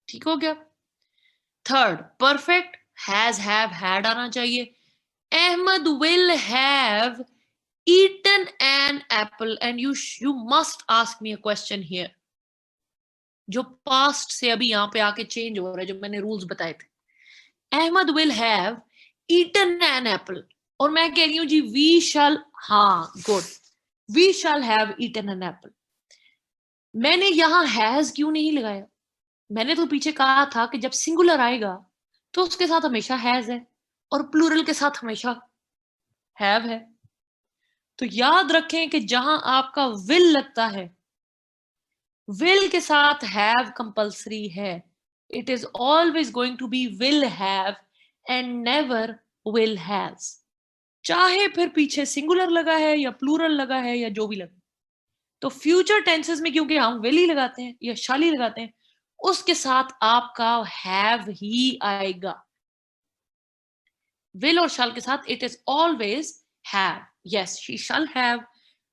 ठीक हो गया. Third, perfect, has, have, had आना चाहिए. Ahmed will have eaten an apple, and you must ask me a question here, जो पास्ट से अभी यहां पे आके चेंज हो रहा है, जो मैंने रूल्स बताए थे. Ahmed will have eaten an apple, और मैं कह रही हूं जी वी शैल. हाँ, good. We shall have eaten an apple. मैंने यहां हैज क्यों नहीं लगाया? मैंने तो पीछे कहा था कि जब सिंगुलर आएगा तो उसके साथ हमेशा हैज है, और प्लूरल के साथ हमेशा हैव है. तो याद रखें कि जहां आपका विल लगता है, विल के साथ हैव कंपल्सरी है. It is always going to be will have and never will has. चाहे फिर पीछे सिंगुलर लगा है या प्लूरल लगा है या जो भी लगा. तो फ्यूचर टेंसेस में क्योंकि हम विल ही लगाते हैं या शाली लगाते हैं, उसके साथ आपका हैव ही आएगा। विल और शैल के साथ it is always have. Yes, she shall have,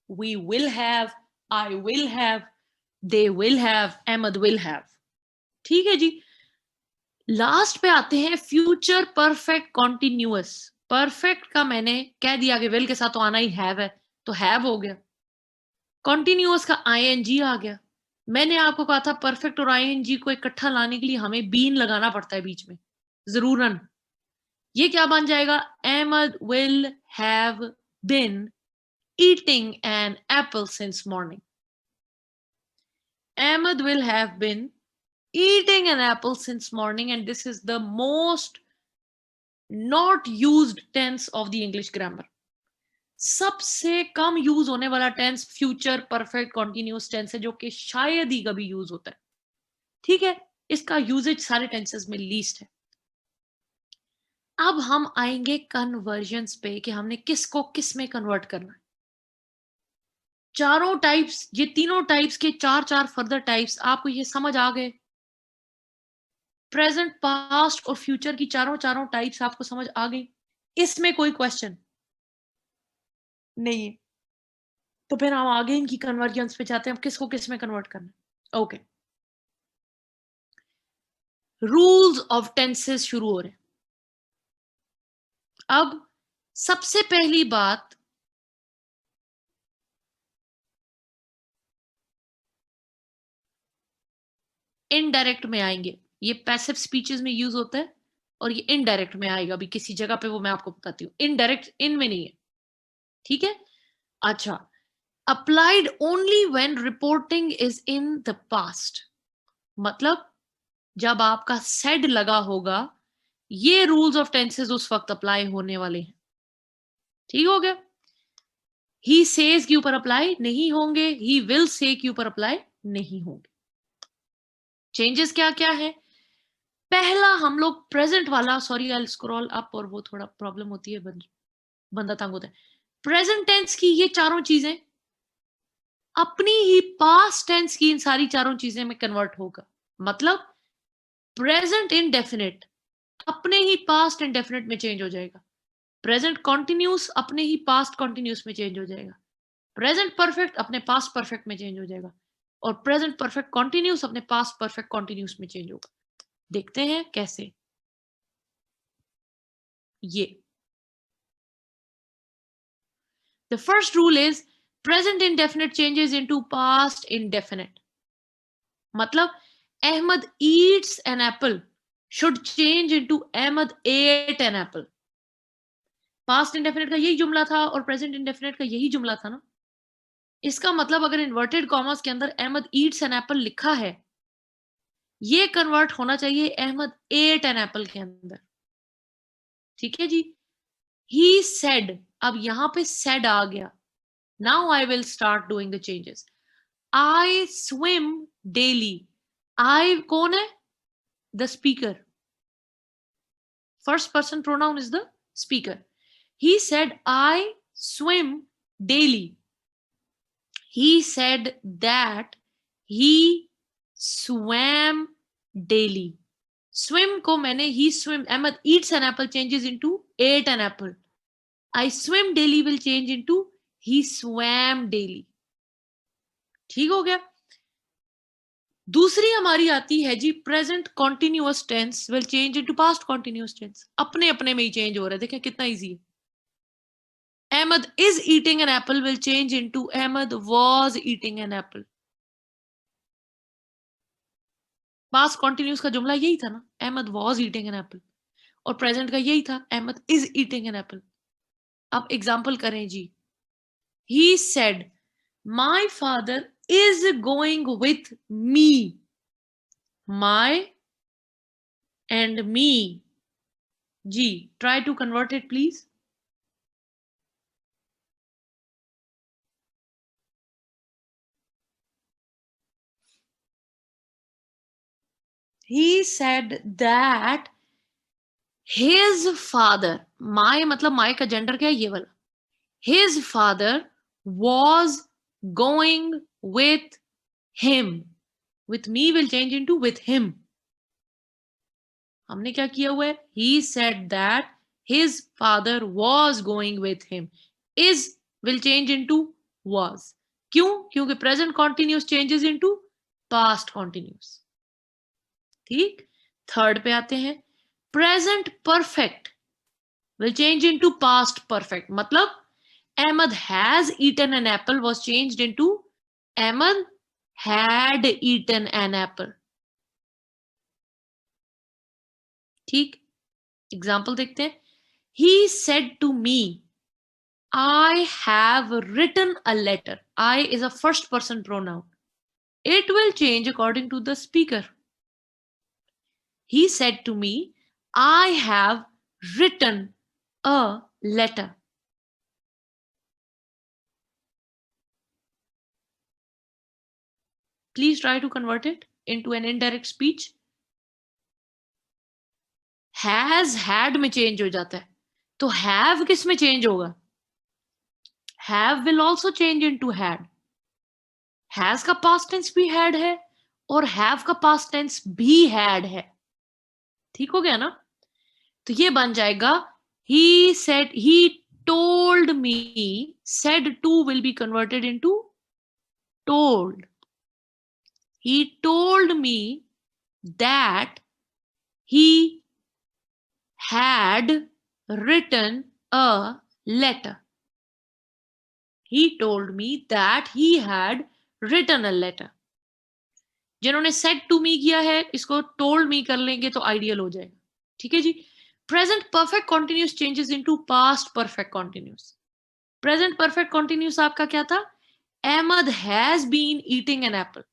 we will have, I will have, they will have, Ahmed will have. ठीक है जी। लास्ट पे आते हैं फ्यूचर परफेक्ट कॉन्टिन्यूअस। परफेक्ट का मैंने कह दिया कि विल के साथ तो आना ही हैव है, तो हैव हो गया। कॉन्टिन्यूअस का आईएनजी आ गया। मैंने आपको कहा था परफेक्ट और आईएनजी को इकट्ठा लाने के लिए हमें बीन लगाना पड़ता है बीच में, जरूरन। ये क्या बन जाएगा? Ahmed will have been eating an apple since morning. Ahmed will have been eating an apple since morning, and this is the most not used tense of the English grammar. सबसे कम यूज होने वाला tense future perfect continuous tense है, जो कि शायद ही कभी use होता है। ठीक है, इसका यूजेज सारे टेंसेस में लीस्ट है। अब हम आएंगे कन्वर्जन्स पे कि हमने किसको किस में कन्वर्ट करना है। चारों टाइप्स, ये तीनों टाइप्स के चार चार फर्दर टाइप्स आपको ये समझ आ गए? प्रेजेंट, पास्ट और फ्यूचर की चारों चारों टाइप्स आपको समझ आ गई? इसमें कोई क्वेश्चन नहीं है? तो फिर हम आगे इनकी कन्वर्जन्स पे जाते हैं, किसको किस में कन्वर्ट करना है। ओके, रूल्स ऑफ टेंसेस शुरू हो रहे हैं। अब सबसे पहली बात, इनडायरेक्ट में आएंगे। ये पैसिव स्पीचेस में यूज होता है और ये इनडायरेक्ट में आएगा भी किसी जगह पे, वो मैं आपको बताती हूँ। इनडायरेक्ट इन में नहीं है, ठीक है? अच्छा, applied only when reporting is in the past, मतलब जब आपका सेड लगा होगा, ये रूल्स ऑफ टेंसेस उस वक्त अप्लाई होने वाले हैं। ठीक हो गया? ही सेज के ऊपर अप्लाई नहीं होंगे, ही विल से के ऊपर अप्लाई नहीं होंगे। चेंजेस क्या क्या है? पहला हम लोग प्रेजेंट वाला, सॉरी आई स्क्रॉल अप, और वो थोड़ा प्रॉब्लम होती है, बंदा तंग होता है। प्रेजेंट टेंस की ये चारों चीजें अपनी ही पास्ट टेंस की इन सारी चारों चीजें में कन्वर्ट होगा। मतलब प्रेजेंट इंडेफिनिट अपने ही पास्ट इंडेफिनिट में चेंज हो जाएगा। प्रेजेंट कॉन्टिन्यूस अपने ही पास्ट कॉन्टिन्यूस में चेंज हो जाएगा। प्रेजेंट परफेक्ट अपने पास्ट परफेक्ट में चेंज हो जाएगा। और प्रेजेंट परफेक्ट कॉन्टिन्यूस अपने पास्ट परफेक्ट कॉन्टिन्यूस में चेंज होगा। देखते हैं कैसे। ये the first rule is present indefinite changes into past indefinite. मतलब Ahmed eats an apple should change into Ahmed ate an apple. Past indefinite का यही जुमला था और प्रेजेंट इंडेफिनेट का यही जुमला था ना। इसका मतलब अगर इन्वर्टेड कॉमर्स के अंदर अहमद ईट्स एन एप्पल लिखा है, ये कन्वर्ट होना चाहिए अहमद एट एन एप्पल के अंदर। ठीक है जी। ही सेड, अब यहां पे सेड आ गया। Now I will start doing the changes. I swim daily. I कौन है? The speaker. First person pronoun is the speaker. He said, I swim daily. He said that he swam daily. Swim को मैंने he swim, Ahmed eats an apple changes into ate an apple. I swim daily will change into he swam daily. ठीक हो गया? दूसरी हमारी आती है जी present continuous tense will change into past continuous tense. अपने अपने में ही चेंज हो रहा है। देखें कितना इजी है। Ahmed is eating an apple will change into Ahmed was eating an apple. Past continuous का जुमला यही था ना, Ahmed was eating an apple, और present का यही था, Ahmed is eating an apple. अब example करें जी। He said, my father is going with me. My and me. जी, try to convert it please. He said that his father, my मतलब my का gender क्या है? ये वाला। His father was going with him. with me will change into with him. हमने क्या किया हुआ है? He said that his father was going with him. Is will change into was. क्यों? क्योंकि present continuous changes into past continuous. ठीक? Third पे आते हैं. Present perfect will change into past perfect. मतलब Ahmad has eaten an apple was changed into Ahmad had eaten an apple. ठीक? Example देखते हैं. He said to me, I have written a letter. I is a first person pronoun. It will change according to the speaker. He said to me, I have written a letter. Please try to convert it into an indirect speech. Has had में change हो जाता है, तो have किस में change होगा? Have will also change into had. Has का past tense भी had है और have का past tense भी had है. ठीक हो गया ना? तो ये बन जाएगा he said, he told me. Said to will be converted into told. He told me that he had written a letter. He told me that he had written a letter. जिन्होंने said to me किया है, इसको told me कर लेंगे तो ideal हो जाएगा. ठीक है जी. Present perfect continuous changes into past perfect continuous. Present perfect continuous आपका क्या था? Ahmad has been eating an apple.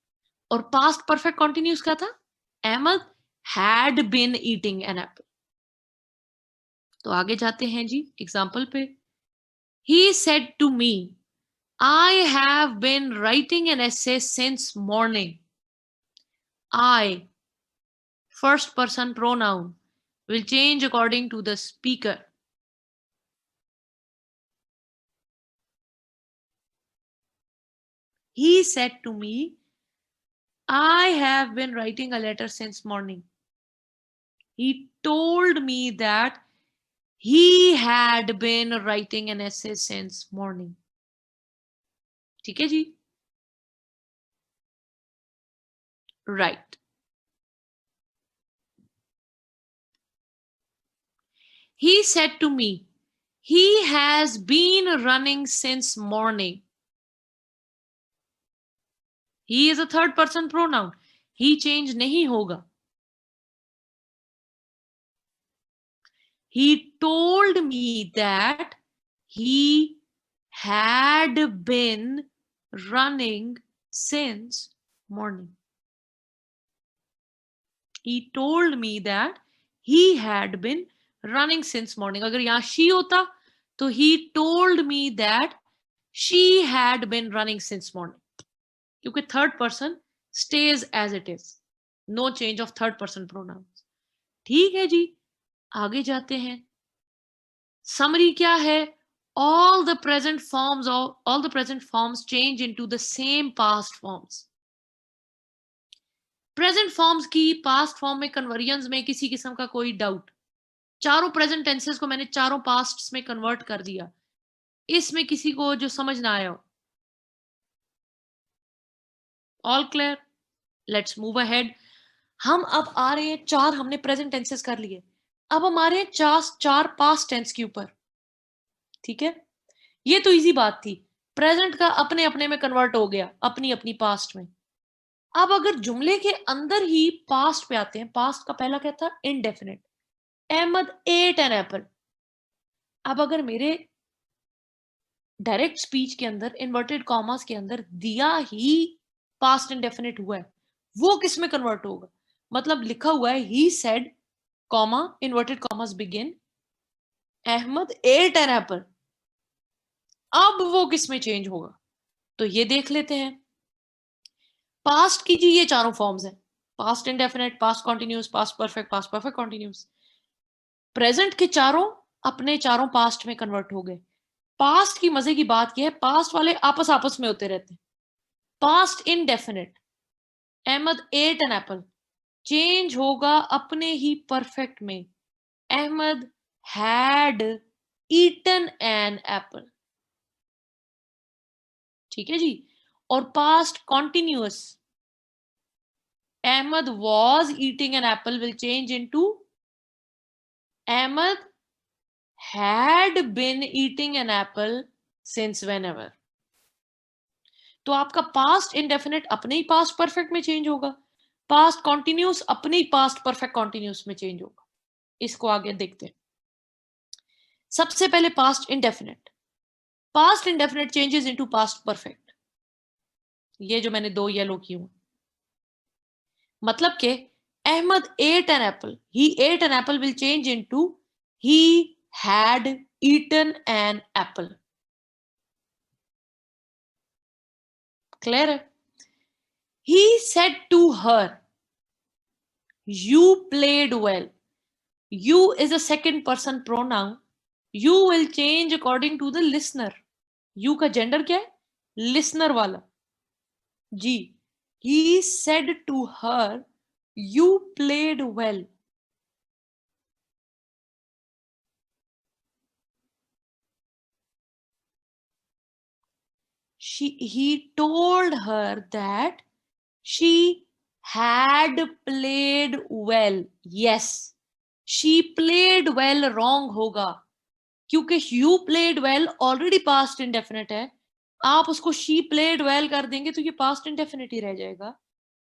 और past perfect continuous क्या था? Ahmad had been eating an apple. तो आगे जाते हैं जी एग्जाम्पल पे. He said to me, I have been writing an essay since morning. I, first person pronoun, will change according to the speaker. He said to me, I have been writing a letter since morning. He told me that he had been writing an essay since morning. ठीक है जी. Right. He said to me, he has been running since morning. He is a third person pronoun. He change नहीं होगा. He told me that he had been running since morning. He told me that he had been running since morning. अगर यहाँ she होता तो he told me that she had been running since morning. क्योंकि third person stays as it is. No change of third person pronouns. ठीक है जी. आगे जाते हैं. Summary क्या है? All the present forms change into the same past forms. Present forms की past form में कन्वर्जन्स में किसी किस्म का कोई डाउट? चारों प्रेजेंट टेंसेस को मैंने चारों पास्ट्स में कन्वर्ट कर दिया. इसमें किसी को जो समझ ना आया हो? All clear? Let's move ahead. हम अब आ रहे हैं चार हमने प्रेजेंट टेंसेस कर लिए. अब हमारे चार पास्ट टेंस के ऊपर. ठीक है. ये तो इजी बात थी. प्रेजेंट का अपने अपने में कन्वर्ट हो गया अपनी अपनी पास्ट में. अब अगर जुमले के अंदर ही पास्ट पे आते हैं. पास्ट का पहला क्या था? Indefinite. Ahmed ate an apple. अब अगर मेरे डायरेक्ट स्पीच के अंदर इन्वर्टेड कॉमास के अंदर दिया ही पास्ट इंडेफिनिट हुआ है, वो किस में कन्वर्ट होगा? मतलब लिखा हुआ है he said comma inverted commas begin Ahmed ate an apple. अब वो किस में चेंज होगा? तो ये देख लेते हैं. पास्ट की जी ये चारों फॉर्म्स हैं. Past indefinite, past continuous, past perfect continuous. Present के चारों अपने चारों पास्ट में कन्वर्ट हो गए. पास्ट की मजे की बात यह है पास्ट वाले आपस में होते रहते हैं. Past indefinite Ahmed ate an apple, change होगा अपने ही परफेक्ट में, Ahmed had eaten an apple. ठीक है जी। और past continuous, Ahmed was eating an apple will change into Ahmed had been eating an apple since whenever। तो आपका पास्ट इंडेफिनिट अपने ही पास्ट परफेक्ट में चेंज होगा, पास्ट कॉन्टिन्यूस अपने ही पास्ट परफेक्ट कॉन्टिन्यूस में चेंज होगा। इसको आगे देखते हैं। सबसे पहले past indefinite changes into past perfect. ये जो मैंने दो येलो की हूं, मतलब के Ahmed ate an apple, he ate an apple will change into he had eaten an apple। Clear है? He said to her, you played well। You is a second person pronoun, you will change according to the listener। you का gender क्या है? Listener वाला जी। He said to her, you played well। he told her that she had played well। yes, she played well wrong होगा, क्योंकि you played well already past indefinite है, आप उसको she played well कर देंगे तो ये पास्ट इंडेफिनिट ही रह जाएगा।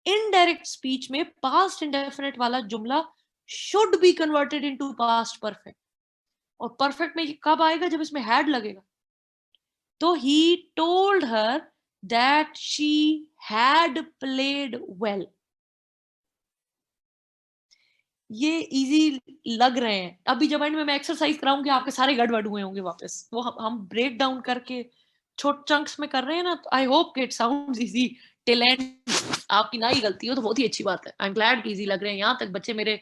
इनडायरेक्ट स्पीच में पास्ट इंडेफिनिट वाला जुमला should be converted into past perfect, और परफेक्ट में कब आएगा? जब इसमें हैड लगेगा। तो he told her that she had played well। ये इजी लग रहे हैं। अभी जब एंड में मैं एक्सरसाइज कराऊंगी आपके सारे गड़बड़ हुए होंगे वापस, वो हम ब्रेक डाउन करके छोटे चंक्स में कर रहे हैं ना, तो I hope it sounds easy till and. आपकी ना ही गलती हो तो बहुत ही अच्छी बात है। आई एम ग्लैड कि इजी लग रहे हैं। यहाँ तक बच्चे मेरे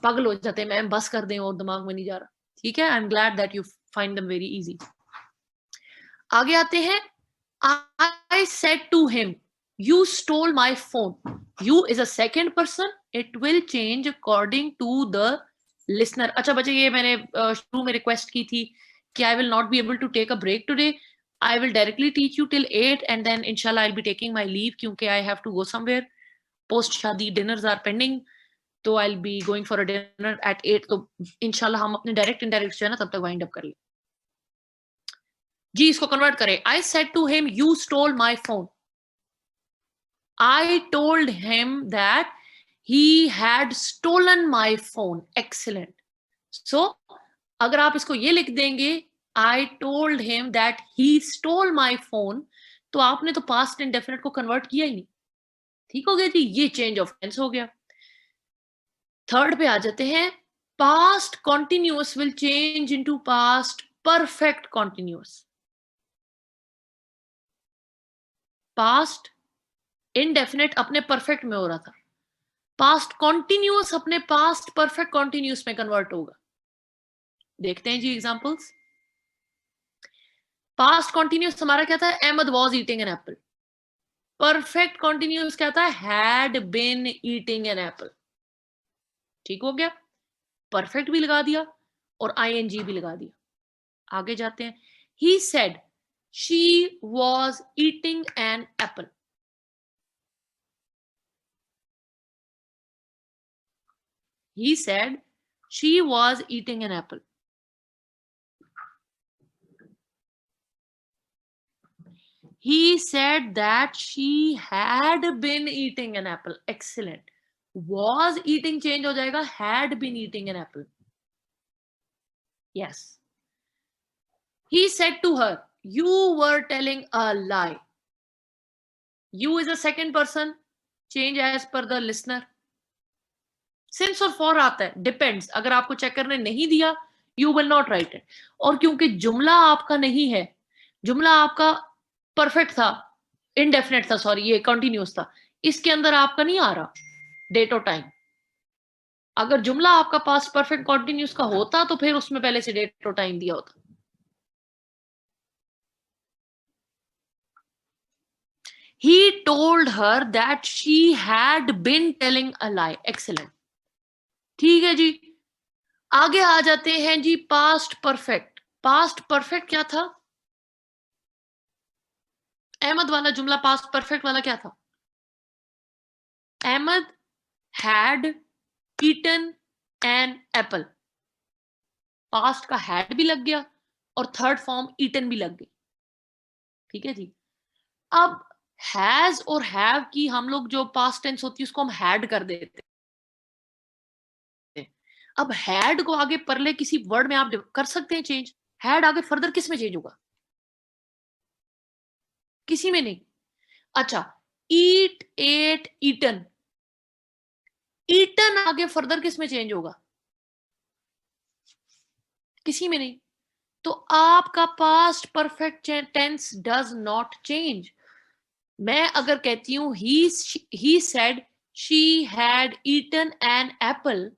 पागल हो जाते हैं, मैम बस कर दें और दिमाग में नहीं जा रहा। ठीक है, I am glad that you find them very easy. आगे आते हैं। I said to him, you stole my phone। you is a second person, it will change according to the listener। अच्छा बच्चे, ये मैंने शुरू में रिक्वेस्ट की थी कि I will not be able to take a break today। I will directly teach you till 8 and then inshallah I'll be taking my leave क्योंकि I have to go somewhere। post शादी dinners are pending, तो I'll be going for a dinner at 8। तो इंशाल्लाह हम अपने direct indirect जो है ना तब तक वाइंड अप कर लें जी। इसको कन्वर्ट करें। I said to him, you stole my phone। I told him that he had stolen my phone। excellent। so अगर आप इसको ये लिख देंगे I told him that he stole my phone, तो आपने तो पास्ट इंडेफिनिट को कन्वर्ट किया ही नहीं। ठीक हो गया जी, ये चेंज ऑफ टेंस हो गया। थर्ड पे आ जाते हैं। Past continuous will change into past perfect continuous. Past indefinite अपने परफेक्ट में हो रहा था, पास्ट कॉन्टिन्यूअस अपने पास्ट परफेक्ट कॉन्टिन्यूअस में कन्वर्ट होगा। देखते हैं जी एग्जांपल्स। पास्ट कॉन्टिन्यूअस हमारा क्या था? Ahmed was eating an apple. Perfect continuous क्या था? Had been eating an apple. ठीक हो गया, परफेक्ट भी लगा दिया और आईएनजी भी लगा दिया। आगे जाते हैं। ही said she was eating an Apple. He said she was eating an apple। He said that she had been eating an apple। excellent। was eating change हो जाएगा, had been eating an apple। yes। He said to her, you were telling a lie। you is a second person, change as per the listener। Since और for आता है, depends. अगर आपको check करने नहीं दिया you will not right it. और क्योंकि जुमला आपका नहीं है, जुमला आपका परफेक्ट था, इनडेफिनेट था, सॉरी ये कंटिन्यूअस था, इसके अंदर आपका नहीं आ रहा डेट और टाइम। अगर जुमला आपका पास्ट परफेक्ट कंटिन्यूअस का होता तो फिर उसमें पहले से डेट और टाइम दिया होता। He told her that she had been telling a lie. Excellent. ठीक है जी, आगे आ जाते हैं जी पास्ट परफेक्ट. पास्ट परफेक्ट क्या था? अहमद वाला जुमला पास्ट परफेक्ट वाला क्या था? Ahmed had eaten an apple. Past का had भी लग गया और थर्ड फॉर्म eaten भी लग गई. ठीक है जी. अब हैज और हैव की हम लोग जो पास्ट टेंस होती है उसको हम हैड कर देते हैं. अब हैड को आगे परले किसी वर्ड में आप कर सकते हैं चेंज. हैड आगे फर्दर किस में चेंज होगा? किसी में नहीं. अच्छा, ईट, एट, ईटन. ईटन आगे फर्दर किस में चेंज होगा? किसी में नहीं. तो आपका past perfect tense does not change. मैं अगर कहती हूं he said she had eaten an apple,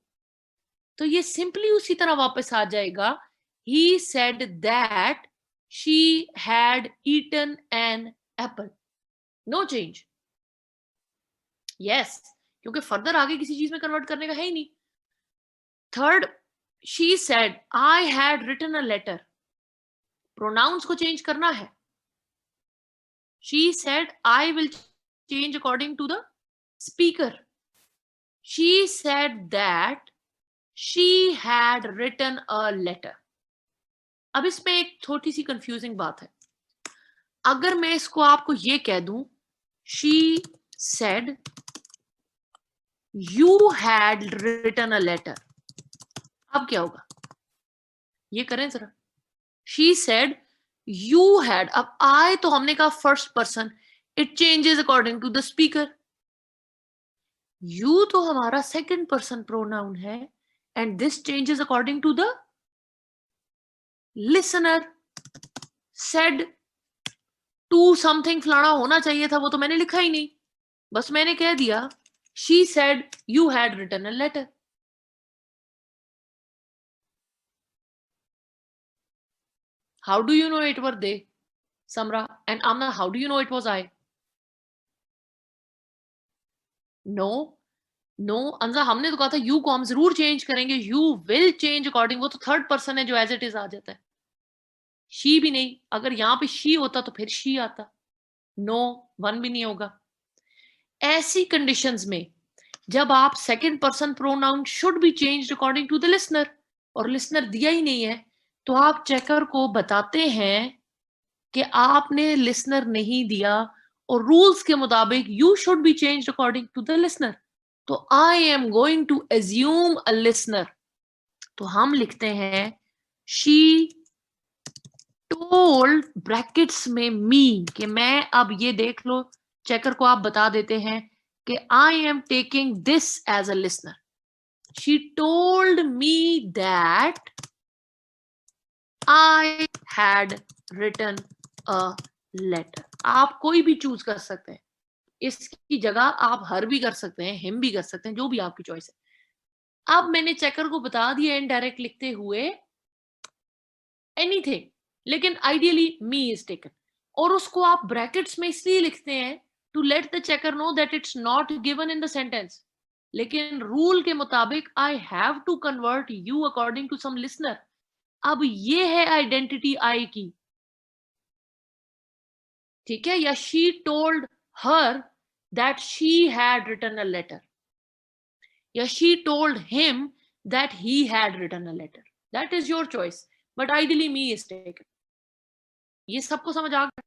तो ये सिंपली उसी तरह वापस आ जाएगा. He said that she had eaten an apple. No change. Yes, क्योंकि फर्दर आगे किसी चीज में कन्वर्ट करने का है ही नहीं. Third, she said I had written a letter. Pronouns को चेंज करना है. She said I will change according to the speaker. She said that she had written a letter. अब इसमें एक छोटी सी कंफ्यूजिंग बात है. अगर मैं इसको आपको ये कह दूं, she said you had written a letter, अब क्या होगा? ये करें जरा. She said you had. अब I तो हमने कहा first person, it changes according to the speaker. You तो हमारा सेकंड पर्सन प्रोनाउन है and this changes according to the listener. Said to something फलाना होना चाहिए था, वो तो मैंने लिखा ही नहीं, बस मैंने कह दिया she said you had written a letter. How do you know it were they? Samra and Amna, how do you know it was I? No no अंजा, हमने तो कहा था यू को हम जरूर चेंज करेंगे. यू विल चेंज अकॉर्डिंग, वो तो थर्ड पर्सन है जो एज इट इज आ जाता है. शी भी नहीं. अगर यहां पे शी होता तो फिर शी आता. नो, वन भी नहीं होगा. ऐसी कंडीशंस में जब आप second person pronoun should be changed according to the listener, और लिसनर दिया ही नहीं है, तो आप चेकर को बताते हैं कि आपने लिसनर नहीं दिया और रूल्स के मुताबिक you should be changed according to the listener. तो I am going to assume a listener, तो हम लिखते हैं शी टोल्ड ब्रैकेट्स में मी, कि मैं, अब ये देख लो चेकर को आप बता देते हैं कि I am taking this as a listener. She told me that I had written a letter. आप कोई भी चूज कर सकते हैं. इसकी जगह आप हर भी कर सकते हैं, हिम भी कर सकते हैं, जो भी आपकी चॉइस है. अब मैंने चेकर को बता दिया इनडायरेक्ट लिखते हुए एनीथिंग, लेकिन आइडियली मी इज टेकन, और उसको आप ब्रैकेट्स में इसलिए लिखते हैं to let the checker know that it's not given in the sentence. लेकिन रूल के मुताबिक I have to convert you according to some listener. अब ये है आइडेंटिटी आई की. ठीक है, या she told her that she had written a letter, या she told him that he had written a letter. That is your choice, but ideally me is taken. ये सबको समझ आ गया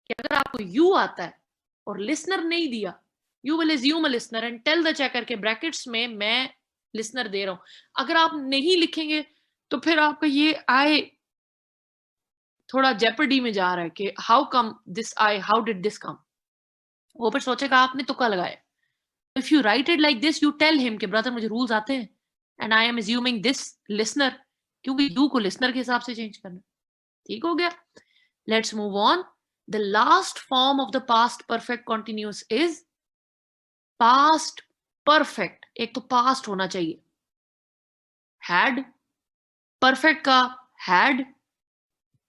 कि अगर आपको यू आता है और लिसनर नहीं दिया, you will assume a listener and tell the checker के ब्रैकेट्स में मैं लिसनर दे रहा हूं. अगर आप नहीं लिखेंगे तो फिर आपका ये आई थोड़ा जेपर्डी में जा रहा है कि how come this I, how did this come. वो फिर सोचेगा आपने तुक्का लगाया. If you write it like this, you tell him कि ब्रदर मुझे रूल्स आते हैं and I am assuming this listener, क्योंकि यू को लिसनर के हिसाब से चेंज करना. ठीक हो गया. Let's move on. The last form of the past perfect continuous is past perfect. एक तो पास्ट होना चाहिए, हैड, परफेक्ट का हैड,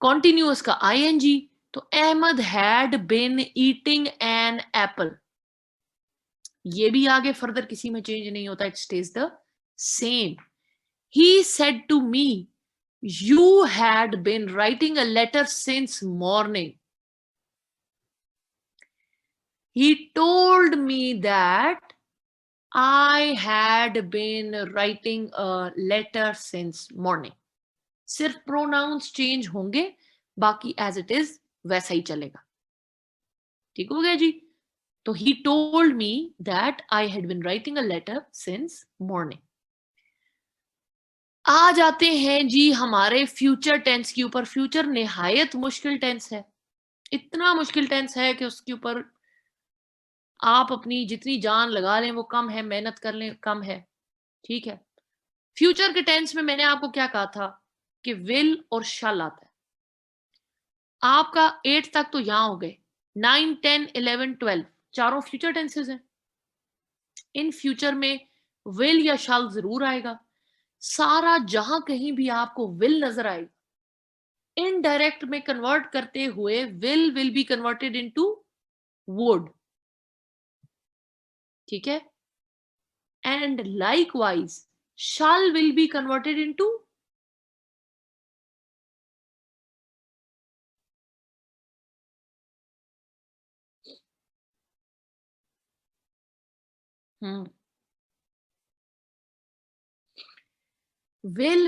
कॉन्टिन्यूअस का आईएनजी, तो Ahmed had been eating an apple, ये भी आगे फर्दर किसी में चेंज नहीं होता, it stays the same. He said to me you had been writing a letter since morning. He told me that I had been writing a letter since morning. सिर्फ pronounce change होंगे, बाकी as it is वैसा ही चलेगा. ठीक हो गया जी. तो he told me that I had been writing a letter since morning. आ जाते हैं जी हमारे फ्यूचर टेंस के ऊपर. फ्यूचर निहायत मुश्किल टेंस है, इतना मुश्किल टेंस है कि उसके ऊपर आप अपनी जितनी जान लगा लें वो कम है, मेहनत कर लें कम है. ठीक है. फ्यूचर के टेंस में मैंने आपको क्या कहा था कि विल और शल आता है. आपका 8 तक तो यहां हो गए, 9, 10, 11, 12 चारों फ्यूचर टेंसेस हैं. इन फ्यूचर में विल या शल जरूर आएगा. सारा जहां कहीं भी आपको विल नजर आएगा, इनडायरेक्ट में कन्वर्ट करते हुए will be converted into would. ठीक है. And likewise shall will be converted into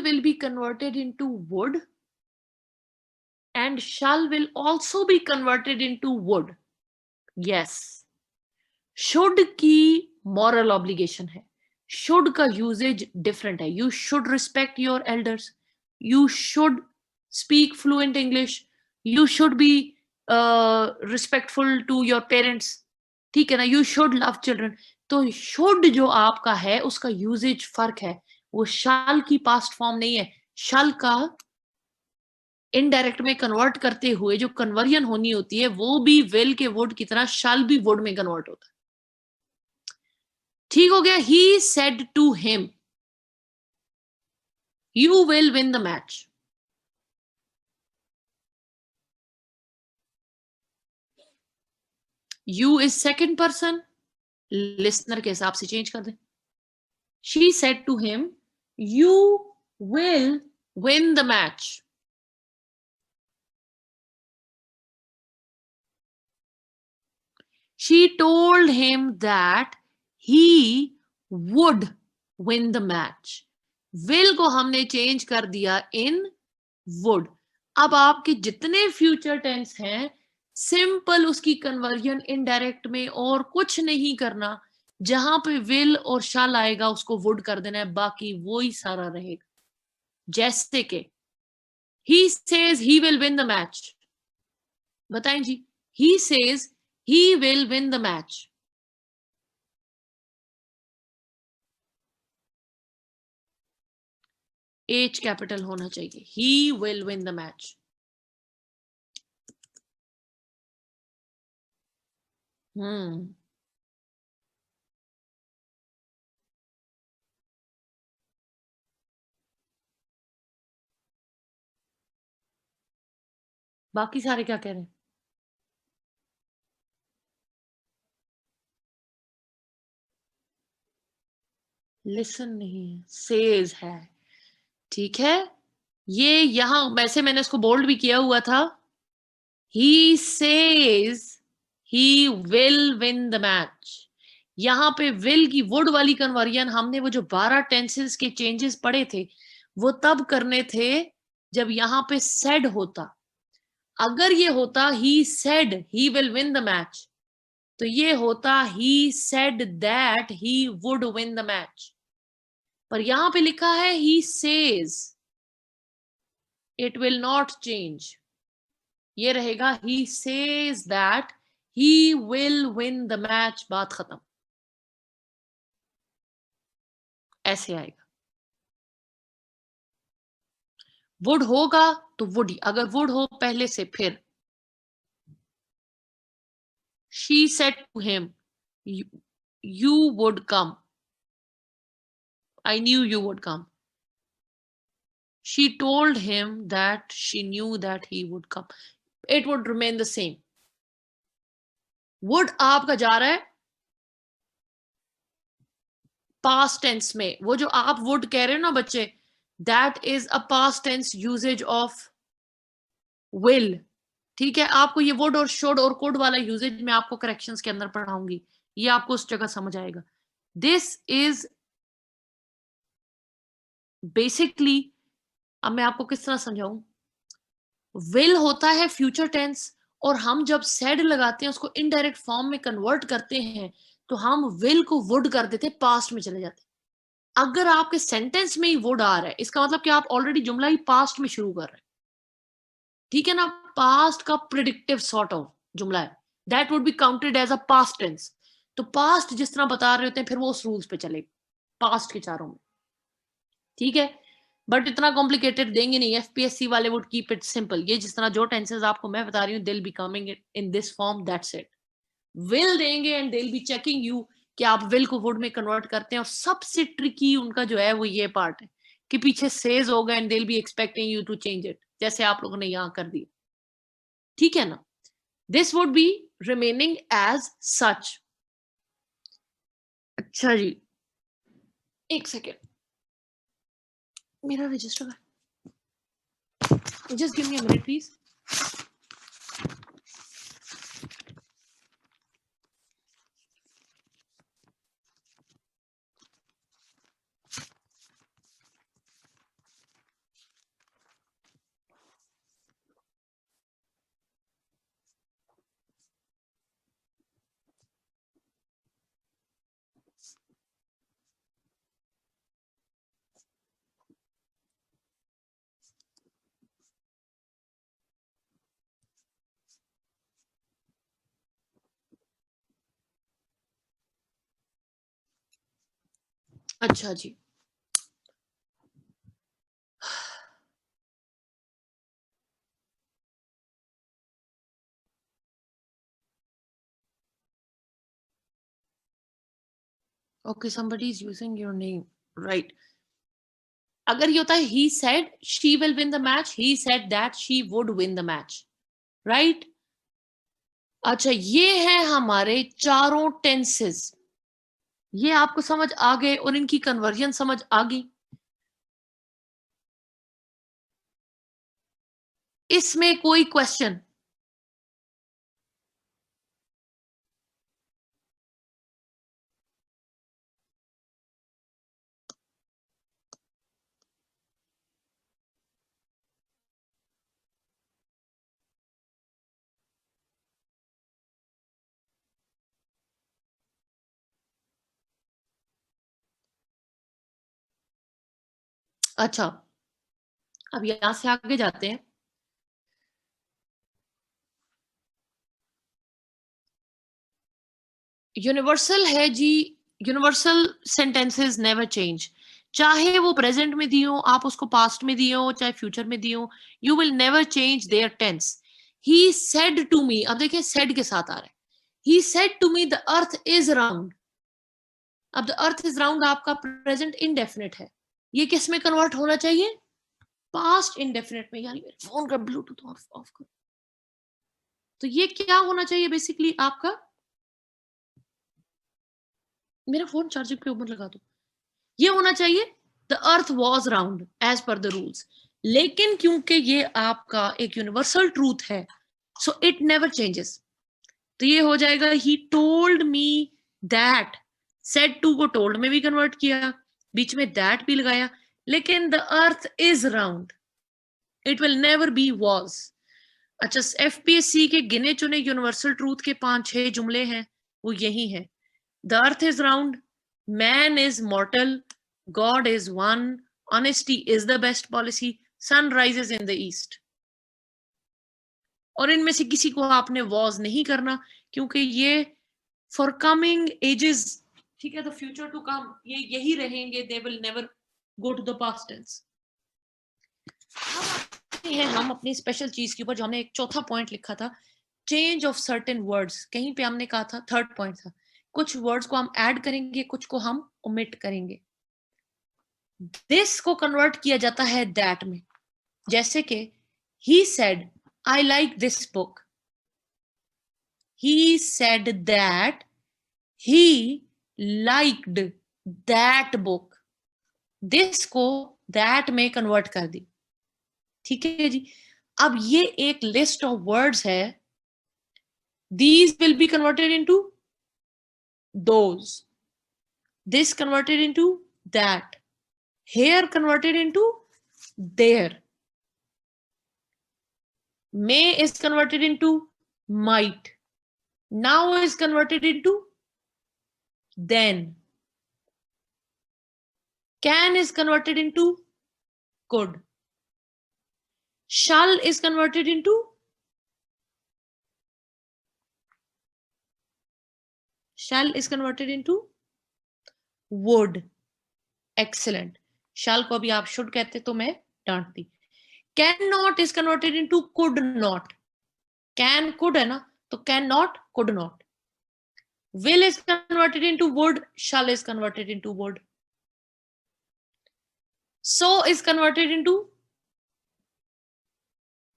will be converted into would, and shall will also be converted into would. Yes. should की moral obligation है. should का usage different है. You should respect your elders. You should speak fluent English. You should be respectful to your parents. ठीक है ना. You should love children. तो should जो आपका है उसका usage फर्क है. वो shall की past form नहीं है. shall का इनडायरेक्ट में कन्वर्ट करते हुए जो कन्वर्जन होनी होती है वो भी विल के वुड की तरह shall भी वुड में कन्वर्ट होता है. ठीक हो गया. he said to him you will win the match. you is second person, listener के हिसाब से चेंज कर दें. she said to him you will win the match. she told him that he would win the match. will को हमने change कर दिया in would. अब आपके जितने फ्यूचर टेंस हैं सिंपल उसकी कन्वर्जन इनडायरेक्ट में और कुछ नहीं करना. जहां पे विल और शैल आएगा उसको वुड कर देना है, बाकी वो ही सारा रहेगा. जैसे कि he says he will win the match. बताएं जी. he says he will win the match. H capital होना चाहिए. he will win the match. बाकी सारे क्या कह रहे हैं? लिसन नहीं है, सेज है. ठीक है. ये यहां वैसे मैंने इसको बोल्ड भी किया हुआ था. he says he will win the match. यहां पे will की वुड वाली कन्वर्जन हमने वो जो 12 टेंसेस के चेंजेस पढ़े थे वो तब करने थे जब यहां पे said होता. अगर ये होता he said he will win the match, तो ये होता he said that he would win the match. पर यहां पे लिखा है he says, it will not change. ये रहेगा he says that he will win the match. बात खत्म. ऐसे आएगा. वुड होगा तो वुड ही. अगर वुड हो पहले से फिर she said to him you would come. I knew you would come. She told him that she knew that he would come. It would remain the same. Would आपका जा रहा है past tense में। वो जो आप वुड कह रहे हो ना बच्चे, that is a past tense usage of will. ठीक है, आपको ये वुड और शुड और कुड वाला यूजेज मैं आपको करेक्शंस के अंदर पढ़ाऊंगी, ये आपको उस जगह समझ आएगा। दिस इज बेसिकली, अब मैं आपको किस तरह समझाऊं, विल होता है फ्यूचर टेंस, और हम जब सेड लगाते हैं उसको इनडायरेक्ट फॉर्म में कन्वर्ट करते हैं तो हम विल को वुड कर देते, पास्ट में चले जाते। अगर आपके सेंटेंस में ही वुड आ रहा है, इसका मतलब कि आप ऑलरेडी जुमला ही पास्ट में शुरू कर रहे हैं। ठीक है ना, पास्ट का प्रिडिक्टिव सॉर्ट ऑफ जुमला है, that would be counted as a past tense. तो पास्ट जिस तरह बता रहे होते हैं फिर वो उस रूल्स पे चले, पास्ट के चारों में। ठीक है, बट इतना कॉम्प्लिकेटेड देंगे नहीं, एफपीएससी वाले वुड कीप इट सिंपल। ये जिस तरह जो टेंसेस आपको मैं बता रही हूँ, दिल be coming in this form, that's it. Will देंगे and they'll be checking you कि आप विल को वुड में कन्वर्ट करते हैं। और सबसे ट्रिकी उनका जो है वो ये पार्ट है कि पीछे सेज होगा and they'll be expecting you to change it, जैसे आप लोगों ने यहां कर दिया। ठीक है ना, this would be remaining as such. अच्छा जी, एक सेकेंड, मेरा register, just give me a minute please. अच्छा जी, okay, somebody is using your name, right? अगर ये होता है he said she will win the match, he said that she would win the match, right? अच्छा, ये है हमारे चारों टेंसेस, ये आपको समझ आ गए और इनकी कन्वर्जन समझ आ गई। इसमें कोई क्वेश्चन? अच्छा, अब यहां से आगे जाते हैं। यूनिवर्सल है जी, यूनिवर्सल सेंटेंसेस नेवर चेंज, चाहे वो प्रेजेंट में दिए हो, आप उसको पास्ट में दिए हो, चाहे फ्यूचर में दिए हो, you will never change their tense. He said to me, अब देखिए सेड के साथ आ रहा है, he said to me the earth is round. अब द अर्थ इज राउंड आपका प्रेजेंट इंडेफिनिट है, ये किस में कन्वर्ट होना चाहिए? पास्ट इंडेफिनिट में। यानी मेरे फोन का ब्लूटूथ ऑफ कर, तो ये क्या होना चाहिए बेसिकली आपका, मेरा फोन चार्जिंग पे ऊपर लगा दो, ये होना चाहिए the earth was round as per the rules. लेकिन क्योंकि ये आपका एक यूनिवर्सल ट्रूथ है, सो इट नेवर चेंजेस, तो ये हो जाएगा he told me that. Said to को टोल्ड में भी कन्वर्ट किया, बीच में दैट भी लगाया, लेकिन the earth is round, it will never be was. अच्छा, एफपीएससी के गिने चुने यूनिवर्सल ट्रूथ के 5-6 जुमले हैं, वो यही है। The earth is round, man is mortal, God is one, honesty is the best policy, sun rises in the east. और इनमें से किसी को आपने वॉज नहीं करना, क्योंकि ये फॉर कमिंग एजेस, ठीक है, द फ्यूचर टू कम, ये यही रहेंगे, they will never go to the past tense. हैं हम अपनी स्पेशल चीज के ऊपर, जो हमने एक चौथा पॉइंट लिखा था, चेंज ऑफ सर्टेन वर्ड्स। कहीं पे हमने कहा था, थर्ड पॉइंट था, कुछ वर्ड्स को हम ऐड करेंगे, कुछ को हम ओमिट करेंगे। दिस को कन्वर्ट किया जाता है दैट में, जैसे कि he said I like this book. He said that he liked that book. This को that में कन्वर्ट कर दी. ठीक है जी. अब ये एक लिस्ट ऑफ वर्ड्स है. These will be converted into those. This converted into that. Here converted into there. May is converted into might. Now is converted into then. Can is converted into could. Shall is converted into would. Excellent. Shall को अभी आप should कहते तो मैं डांटती. Cannot is converted into could not. Can could है ना, तो cannot could not. Will is converted into would. Shall is converted into would. So is converted into,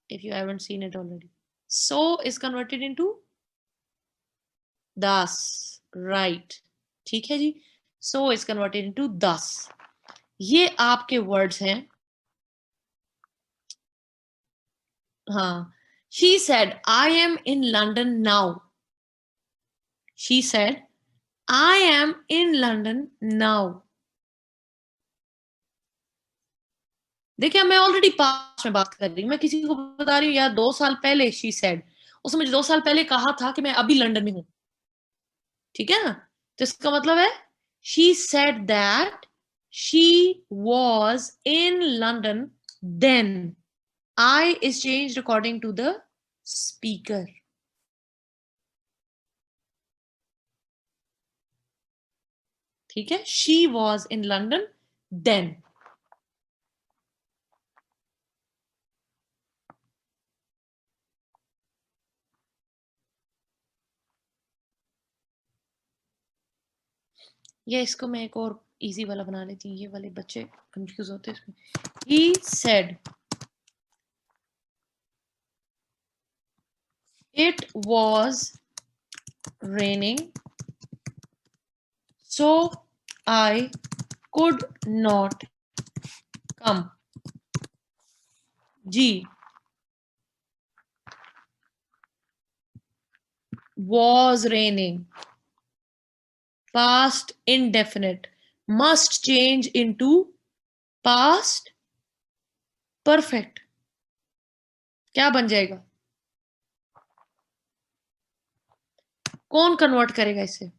if you haven't seen it already, so is converted into thus. Right. ठीक है जी. So is converted into thus. ये आपके words हैं. हाँ. She said, I am in London now. She said, I am in London now. देखिए मैं already past में बात कर रही हूँ. मैं किसी को बता रही हूँ यार 2 साल पहले she said. उसने मुझे 2 साल पहले कहा था कि मैं अभी लंदन में हूँ. ठीक है ना. तो इसका मतलब है she said that she was in London then. I is changed according to the speaker. ठीक है. She was in London then. या इसको मैं एक और इजी वाला बना लेती हूँ. ये वाले बच्चे कंफ्यूज होते हैं इसमें. He said it was raining, so I could not come. G was raining. Past indefinite must change into past perfect. क्या बन जाएगा? कौन कन्वर्ट करेगा इसे?